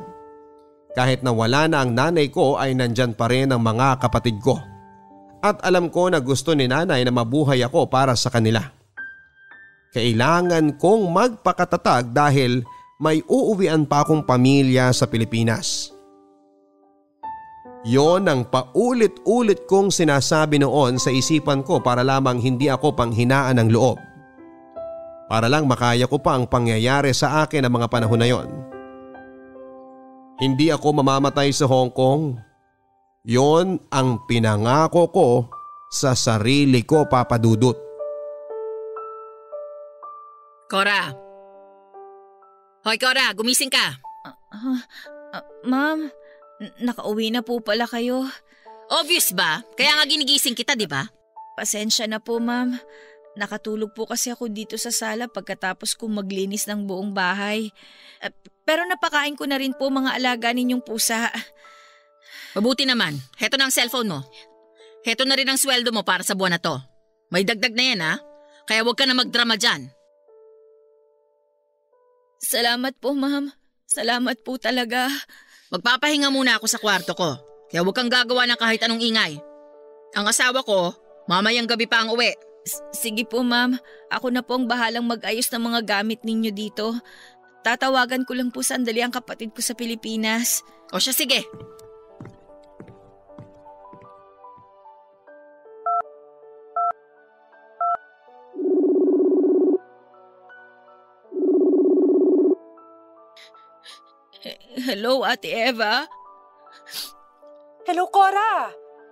Kahit na wala na ang nanay ko ay nandyan pa rin ang mga kapatid ko. At alam ko na gusto ni nanay na mabuhay ako para sa kanila. Kailangan kong magpakatatag dahil may uuwian pa akong pamilya sa Pilipinas. Yon ang paulit-ulit kong sinasabi noon sa isipan ko para lamang hindi ako panghinaan ng loob. Para lang makaya ko pa ang pangyayari sa akin ng mga panahon na yon. Hindi ako mamamatay sa Hong Kong. Yon ang pinangako ko sa sarili ko, Papa Dudut. Cora! Hoy Cora, gumising ka! Ma'am, nakauwi na po pala kayo. Obvious ba? Kaya nga ginigising kita, di ba? Pasensya na po, ma'am. Nakatulog po kasi ako dito sa sala pagkatapos kong maglinis ng buong bahay. Pero napakain ko na rin po mga alaga ninyong pusa. Mabuti naman. Heto na ang cellphone mo. Heto na rin ang sweldo mo para sa buwan na to. May dagdag na yan ha. Kaya huwag ka na magdrama dyan. Salamat po, ma'am. Salamat po talaga. Magpapahinga muna ako sa kwarto ko. Kaya huwag kang gagawa ng kahit anong ingay. Ang asawa ko, mamayang gabi pa ang uwi. Sige po, ma'am. Ako na po ang bahalang mag-ayos ng mga gamit ninyo dito. Tatawagan ko lang po sandali ang kapatid ko sa Pilipinas. O siya, sige. Hello, Ate Eva? Hello, Cora.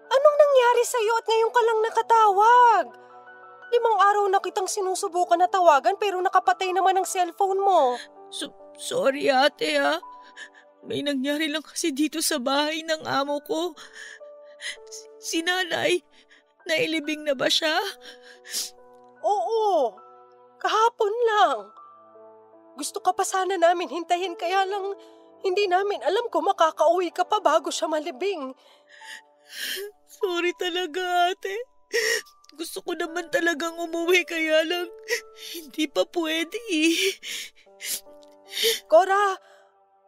Anong nangyari sa'yo at ngayon ka lang nakatawag? 5 araw na kitang sinusubukan na tawagan pero nakapatay naman ang cellphone mo. Sorry, ate ha. May nangyari lang kasi dito sa bahay ng amo ko. Si nanay, nailibing na ba siya? Oo, kahapon lang. Gusto ka pa sana namin hintayin kaya lang hindi namin alam kung makakauwi ka pa bago siya malibing. Sorry talaga, ate. Gusto ko naman talagang umuwi kaya lang hindi pa pwede eh. Cora,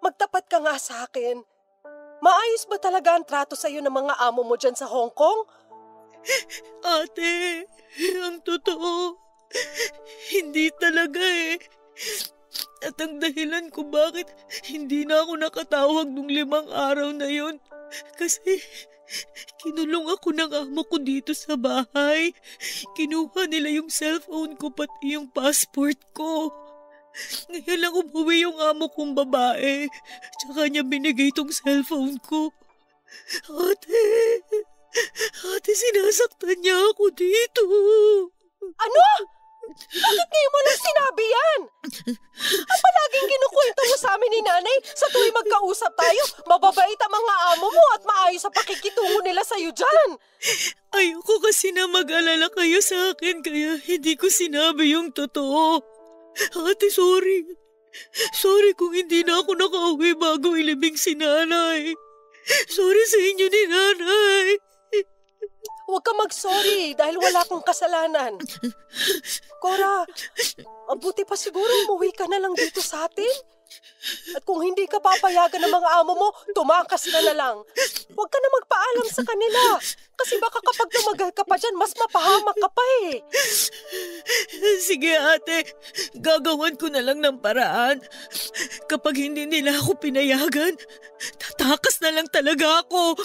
magtapat ka nga sa akin. Maayos ba talaga ang trato sa'yo ng mga amo mo dyan sa Hong Kong? Ate, ang totoo, hindi talaga eh. At ang dahilan kung bakit hindi na ako nakatawag nung 5 araw na yon kasi kinulong ako ng amo ko dito sa bahay. Kinuha nila yung cellphone ko pati yung passport ko. Ngayon lang umuwi yung amo kong babae. Tsaka niya binigay tong cellphone ko. Ate, sinasaktan niya ako dito. Ano? Bakit ngayon mo lang sinabi yan? Ang palaging kinukwento mo sa amin ni nanay sa tuwing magkausap tayo, mababait ang mga amo mo at maayos sa pakikitungo nila sa'yo dyan. Ayoko kasi na mag-alala kayo sa akin kaya hindi ko sinabi yung totoo. Ate, sorry. Sorry kung hindi na ako nakauwi bago ilibing si nanay. Sorry sa inyo ni nanay. Huwag ka mag-sorry dahil wala kang kasalanan. Cora, mabuti pa siguro umuwi ka na lang dito sa atin. At kung hindi ka papayagan ng mga amo mo, tumakas ka na lang. Huwag ka na magpaalam sa kanila. Kasi baka kapag tumagal ka pa dyan, mas mapahamak ka pa eh. Sige ate, gagawan ko na lang ng paraan. Kapag hindi nila ako pinayagan, tatakas na lang talaga ako.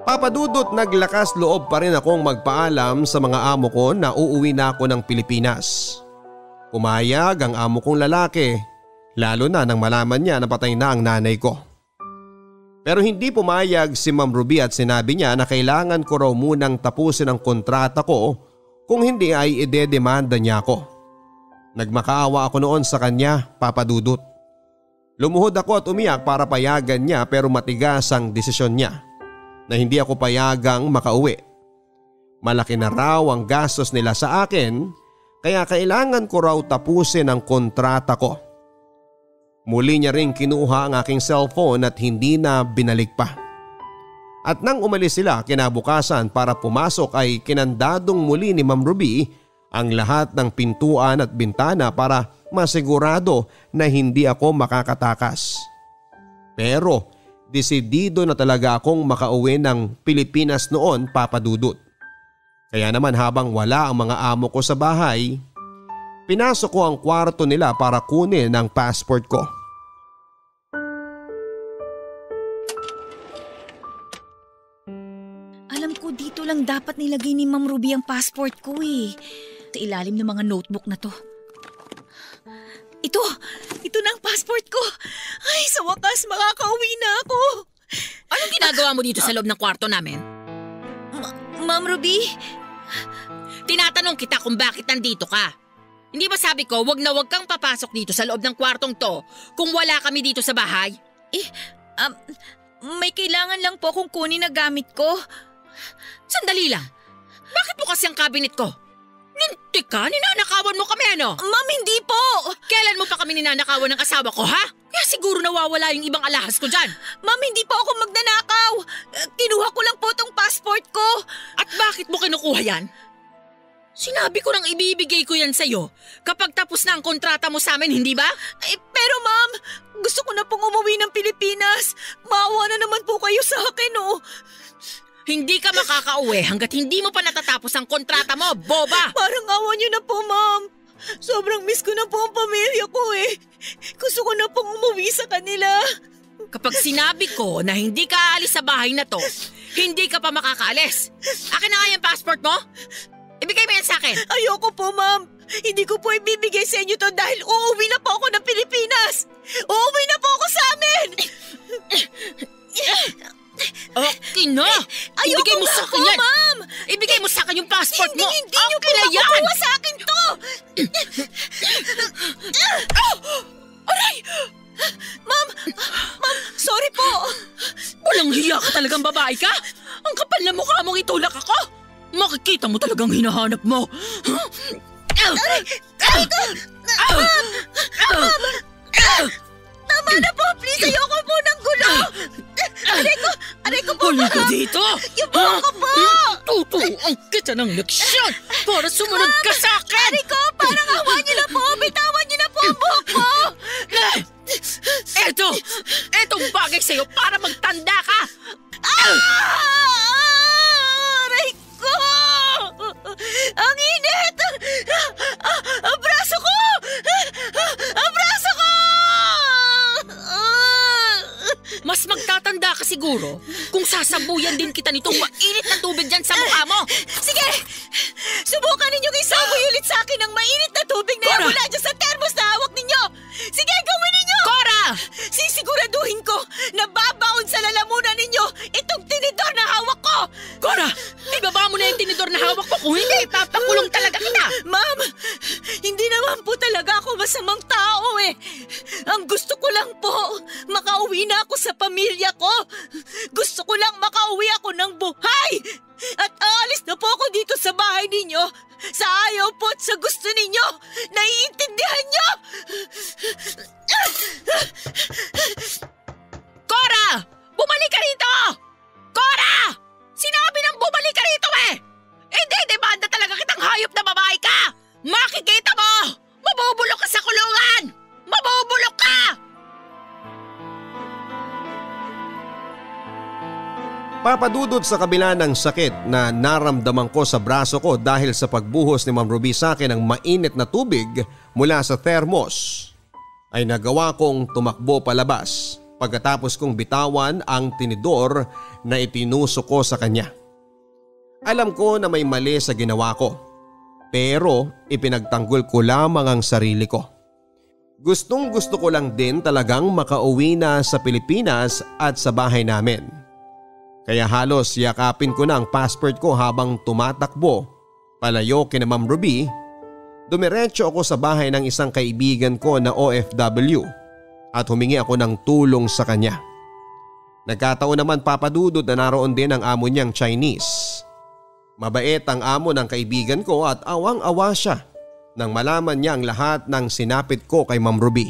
Papadudot, naglakas loob pa rin akong magpaalam sa mga amo ko na uuwi na ako ng Pilipinas. Pumayag ang amo kong lalaki, lalo na nang malaman niya na patay na ang nanay ko. Pero hindi pumayag si Ma'am Ruby at sinabi niya na kailangan ko raw munang tapusin ang kontrata ko kung hindi ay idedemanda niya ako. Nagmakaawa ako noon sa kanya, Papa Dudut. Lumuhod ako at umiyak para payagan niya pero matigas ang desisyon niya na hindi ako payagang makauwi. Malaki na raw ang gastos nila sa akin kaya kailangan ko raw tapusin ang kontrata ko. Muli niya ring kinuha ang aking cellphone at hindi na binalik pa. At nang umalis sila kinabukasan para pumasok ay kinandadong muli ni Ma'am Ruby ang lahat ng pintuan at bintana para masigurado na hindi ako makakatakas. Pero desidido na talaga akong makauwi ng Pilipinas noon, Papa Dudut. Kaya naman habang wala ang mga amo ko sa bahay, pinasok ko ang kwarto nila para kunin ang passport ko. Alam ko dito lang dapat nilagay ni Ma'am Ruby ang passport ko eh. Sa ilalim ng mga notebook na to. Ito na ang passport ko. Ay, sa wakas makakauwi na ako. Anong ginagawa mo dito sa loob ng kwarto namin? Ma'am Ruby? Tinatanong kita kung bakit nandito ka. Hindi ba sabi ko wag na wag kang papasok dito sa loob ng kwartong to kung wala kami dito sa bahay? May kailangan lang po kung kunin na gamit ko. Sandali lang. Bakit mo kasi ang cabinet ko? Teka, ninanakawan mo kami ano? Ma'am, hindi po! Kailan mo pa kami ninanakawan ng asawa ko, ha? Kaya siguro nawawala yung ibang alahas ko dyan. Ma'am, hindi po ako magnanakaw. Kinuha ko lang po tong passport ko. At bakit mo kinukuha yan? Sinabi ko nang ibibigay ko yan sa'yo kapag tapos na ang kontrata mo sa amin, hindi ba? Pero ma'am, gusto ko na pong umuwi ng Pilipinas. Maawa na naman po kayo sa akin, oh. Hindi ka makakauwi hanggat hindi mo pa natatapos ang kontrata mo, boba! Parang awa niyo na po, ma'am. Sobrang miss ko na po ang pamilya ko eh. Gusto ko na pong umuwi sa kanila. Kapag sinabi ko na hindi ka aalis sa bahay na to, hindi ka pa makakaalis. Akin na nga yung passport mo. Ibigay mo yan sa akin. Ayoko po, ma'am. Hindi ko po ibibigay sa inyo to dahil uuwi na po ako ng Pilipinas. Uuwi na po ako sa amin. Okay na! Ibigay mo sa akin yan! Ma'am! Ibigay mo sa akin yung passport mo! Hindi niyo po makukuha sa akin to! Aray! Ma'am! Sorry po! Walang hiya ka talagang babae ka! Ang kapal na mukha mong itulak ako! Makikita mo talagang hinahanap mo! Aray ko! Ma'am! Tama na po! Please, ayoko po ng gulo! Aray ko po! Huli ka dito! Yung buhok ko po! Tuturuan kita ng leksyon para sumunod ka sa akin! Aray ko! Parang awa niyo na po! Bitawan niyo na po ang buhok ko! Etong bagay sa'yo para magtanda ka! Aray ko! Ang init! Ang braso ko! Ang braso ko! Mas magtatanda ka siguro kung sasabuyan din kita nitong mainit na tubig dyan sa mukha mo. Sige! Subukan ninyong isaboy ulit sa akin ng mainit na tubig na yan mula dyan sa termos na hawak ninyo! Sige, gawin ninyo! Cora! Sisiguraduhin ko na babaon sa lalamunan ninyo itong tinidor na hawak ko! Cora! Ibaba mo na yung tinidor na hawak ko kung hindi ipapakulong talaga kita! Ma'am, hindi naman po talaga ako masamang tao eh. Ang gusto ko lang po, makauwi na ako sa pamilya ko. Gusto ko lang makauwi ako ng buhay. At aalis na po ako dito sa bahay ninyo. Sa ayaw po at sa gusto ninyo. Naiintindihan nyo? Cora! Bumalik ka rito! Cora! Sinabi nang bumalik ka rito eh! Hindi, demanda talaga kitang hayop na babae ka! Makikita mo! Mabubulok ka sa kulungan! Mabubulok ka! Papadudod sa kabila ng sakit na naramdaman ko sa braso ko dahil sa pagbuhos ni Ma'am Ruby sa akin ng mainit na tubig mula sa thermos, ay nagawa kong tumakbo palabas pagkatapos kong bitawan ang tinidor na itinusok ko sa kanya. Alam ko na may mali sa ginawa ko, pero ipinagtanggol ko lamang ang sarili ko. Gustong gusto ko lang din talagang makauwi na sa Pilipinas at sa bahay namin. Kaya halos yakapin ko na ang passport ko habang tumatakbo palayo kina Ma'am Ruby Dumiretso ako sa bahay ng isang kaibigan ko na OFW at humingi ako ng tulong sa kanya. Nagkataon naman Papa Dudut na naroon din ang amo niyang Chinese. Mabait ang amo ng kaibigan ko at awang-awa siya nang malaman niya ang lahat ng sinapit ko kay Ma'am Ruby.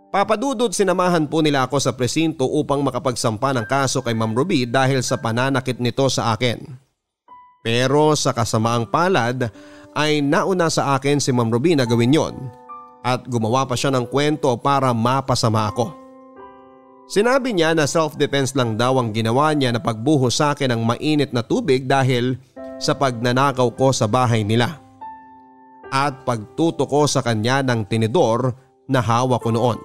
Papa Dudut, sinamahan po nila ako sa presinto upang makapagsampa ng kaso kay Ma'am Ruby dahil sa pananakit nito sa akin. Pero sa kasamaang palad ay nauna sa akin si Ma'am Ruby na gawin yon at gumawa pa siya ng kwento para mapasama ako. Sinabi niya na self-defense lang daw ang ginawa niya na pagbuhos sa akin ng mainit na tubig dahil sa pagnanakaw ko sa bahay nila at pagtuto ko sa kanya ng tinidor na hawak ko noon.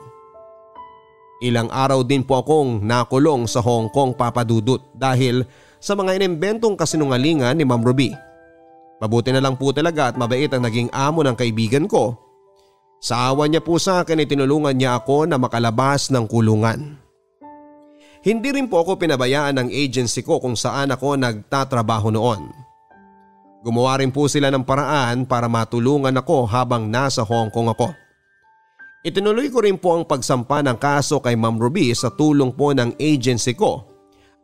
Ilang araw din po akong nakulong sa Hong Kong, Papa Dudut, dahil sa mga inimbentong kasinungalingan ni Ma'am Ruby. Mabuti na lang po talaga at mabait ang naging amo ng kaibigan ko. Sa awa niya po sa akin ay tinulungan niya ako na makalabas ng kulungan. Hindi rin po ako pinabayaan ng agency ko kung saan ako nagtatrabaho noon. Gumawa rin po sila ng paraan para matulungan ako habang nasa Hong Kong ako. Itinuloy ko rin po ang pagsampa ng kaso kay Ma'am Ruby sa tulong po ng agency ko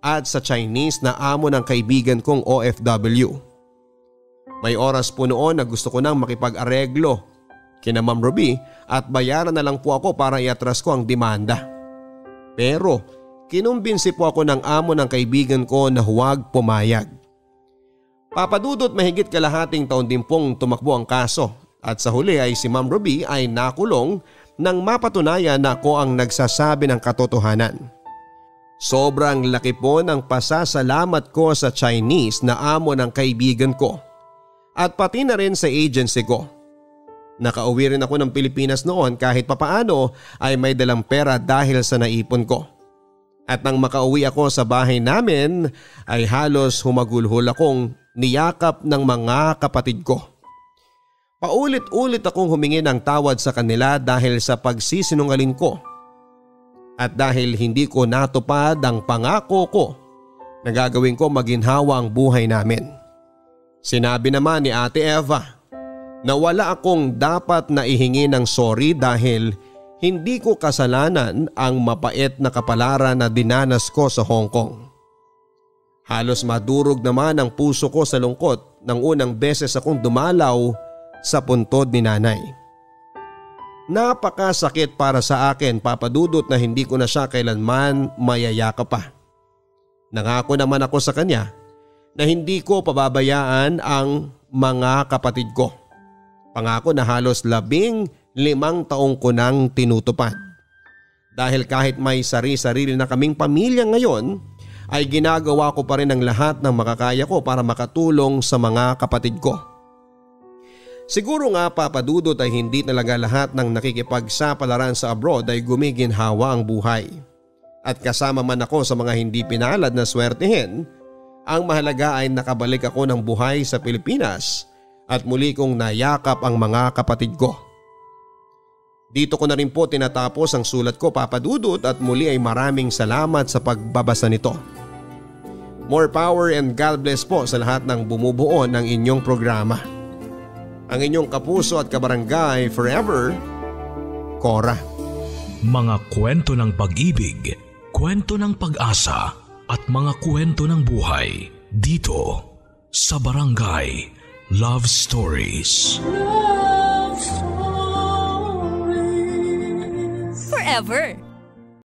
at sa Chinese na amo ng kaibigan kong OFW. May oras po noon na gusto ko nang makipag-areglo kina Ma'am Ruby at bayaran na lang po ako para iatras ko ang demanda. Pero kinumbinsi po ako ng amo ng kaibigan ko na huwag pumayag. Papa Dudut, mahigit kalahating taon din pong tumakbo ang kaso at sa huli ay si Ma'am Ruby ay nakulong nang mapatunayan na ako ang nagsasabi ng katotohanan. Sobrang laki po ng pasasalamat ko sa Chinese na amo ng kaibigan ko at pati na rin sa agency ko. Nakauwi rin ako ng Pilipinas noon kahit papaano ay may dalang pera dahil sa naipon ko. At nang makauwi ako sa bahay namin ay halos humagulhol akong niyakap ng mga kapatid ko. Paulit-ulit akong humingi ng tawad sa kanila dahil sa pagsisinungaling ko. At dahil hindi ko natupad ang pangako ko na gagawin ko maginhawa ang buhay namin. Sinabi naman ni Ate Eva na wala akong dapat na ihingi ng sorry dahil hindi ko kasalanan ang mapait na kapalaran na dinanas ko sa Hong Kong. Halos madurog naman ang puso ko sa lungkot nang unang beses akong dumalaw sa puntod ni nanay. Napakasakit para sa akin, Papa Dudut, na hindi ko na siya kailanman mayayakap pa. Nangako naman ako sa kanya na hindi ko pababayaan ang mga kapatid ko. Pangako na halos 15 taong ko nang tinutupad. Dahil kahit may sari-sarili na kaming pamilya ngayon, ay ginagawa ko pa rin ang lahat ng makakaya ko para makatulong sa mga kapatid ko. Siguro nga, Papa Dudut, ay hindi talaga lahat ng nakikipagsapalaran sa abroad ay gumiginhawa ang buhay. At kasama man ako sa mga hindi pinalad na swertehin, ang mahalaga ay nakabalik ako ng buhay sa Pilipinas at muli kong nayakap ang mga kapatid ko. Dito ko na rin po tinatapos ang sulat ko, Papa Dudut, at muli ay maraming salamat sa pagbabasa nito. More power and God bless po sa lahat ng bumubuo ng inyong programa. Ang inyong kapuso at kabarangay forever, Cora. Mga kwento ng pag-ibig, kwento ng pag-asa at mga kwento ng buhay dito sa Barangay Love Stories. Love Stories. Forever.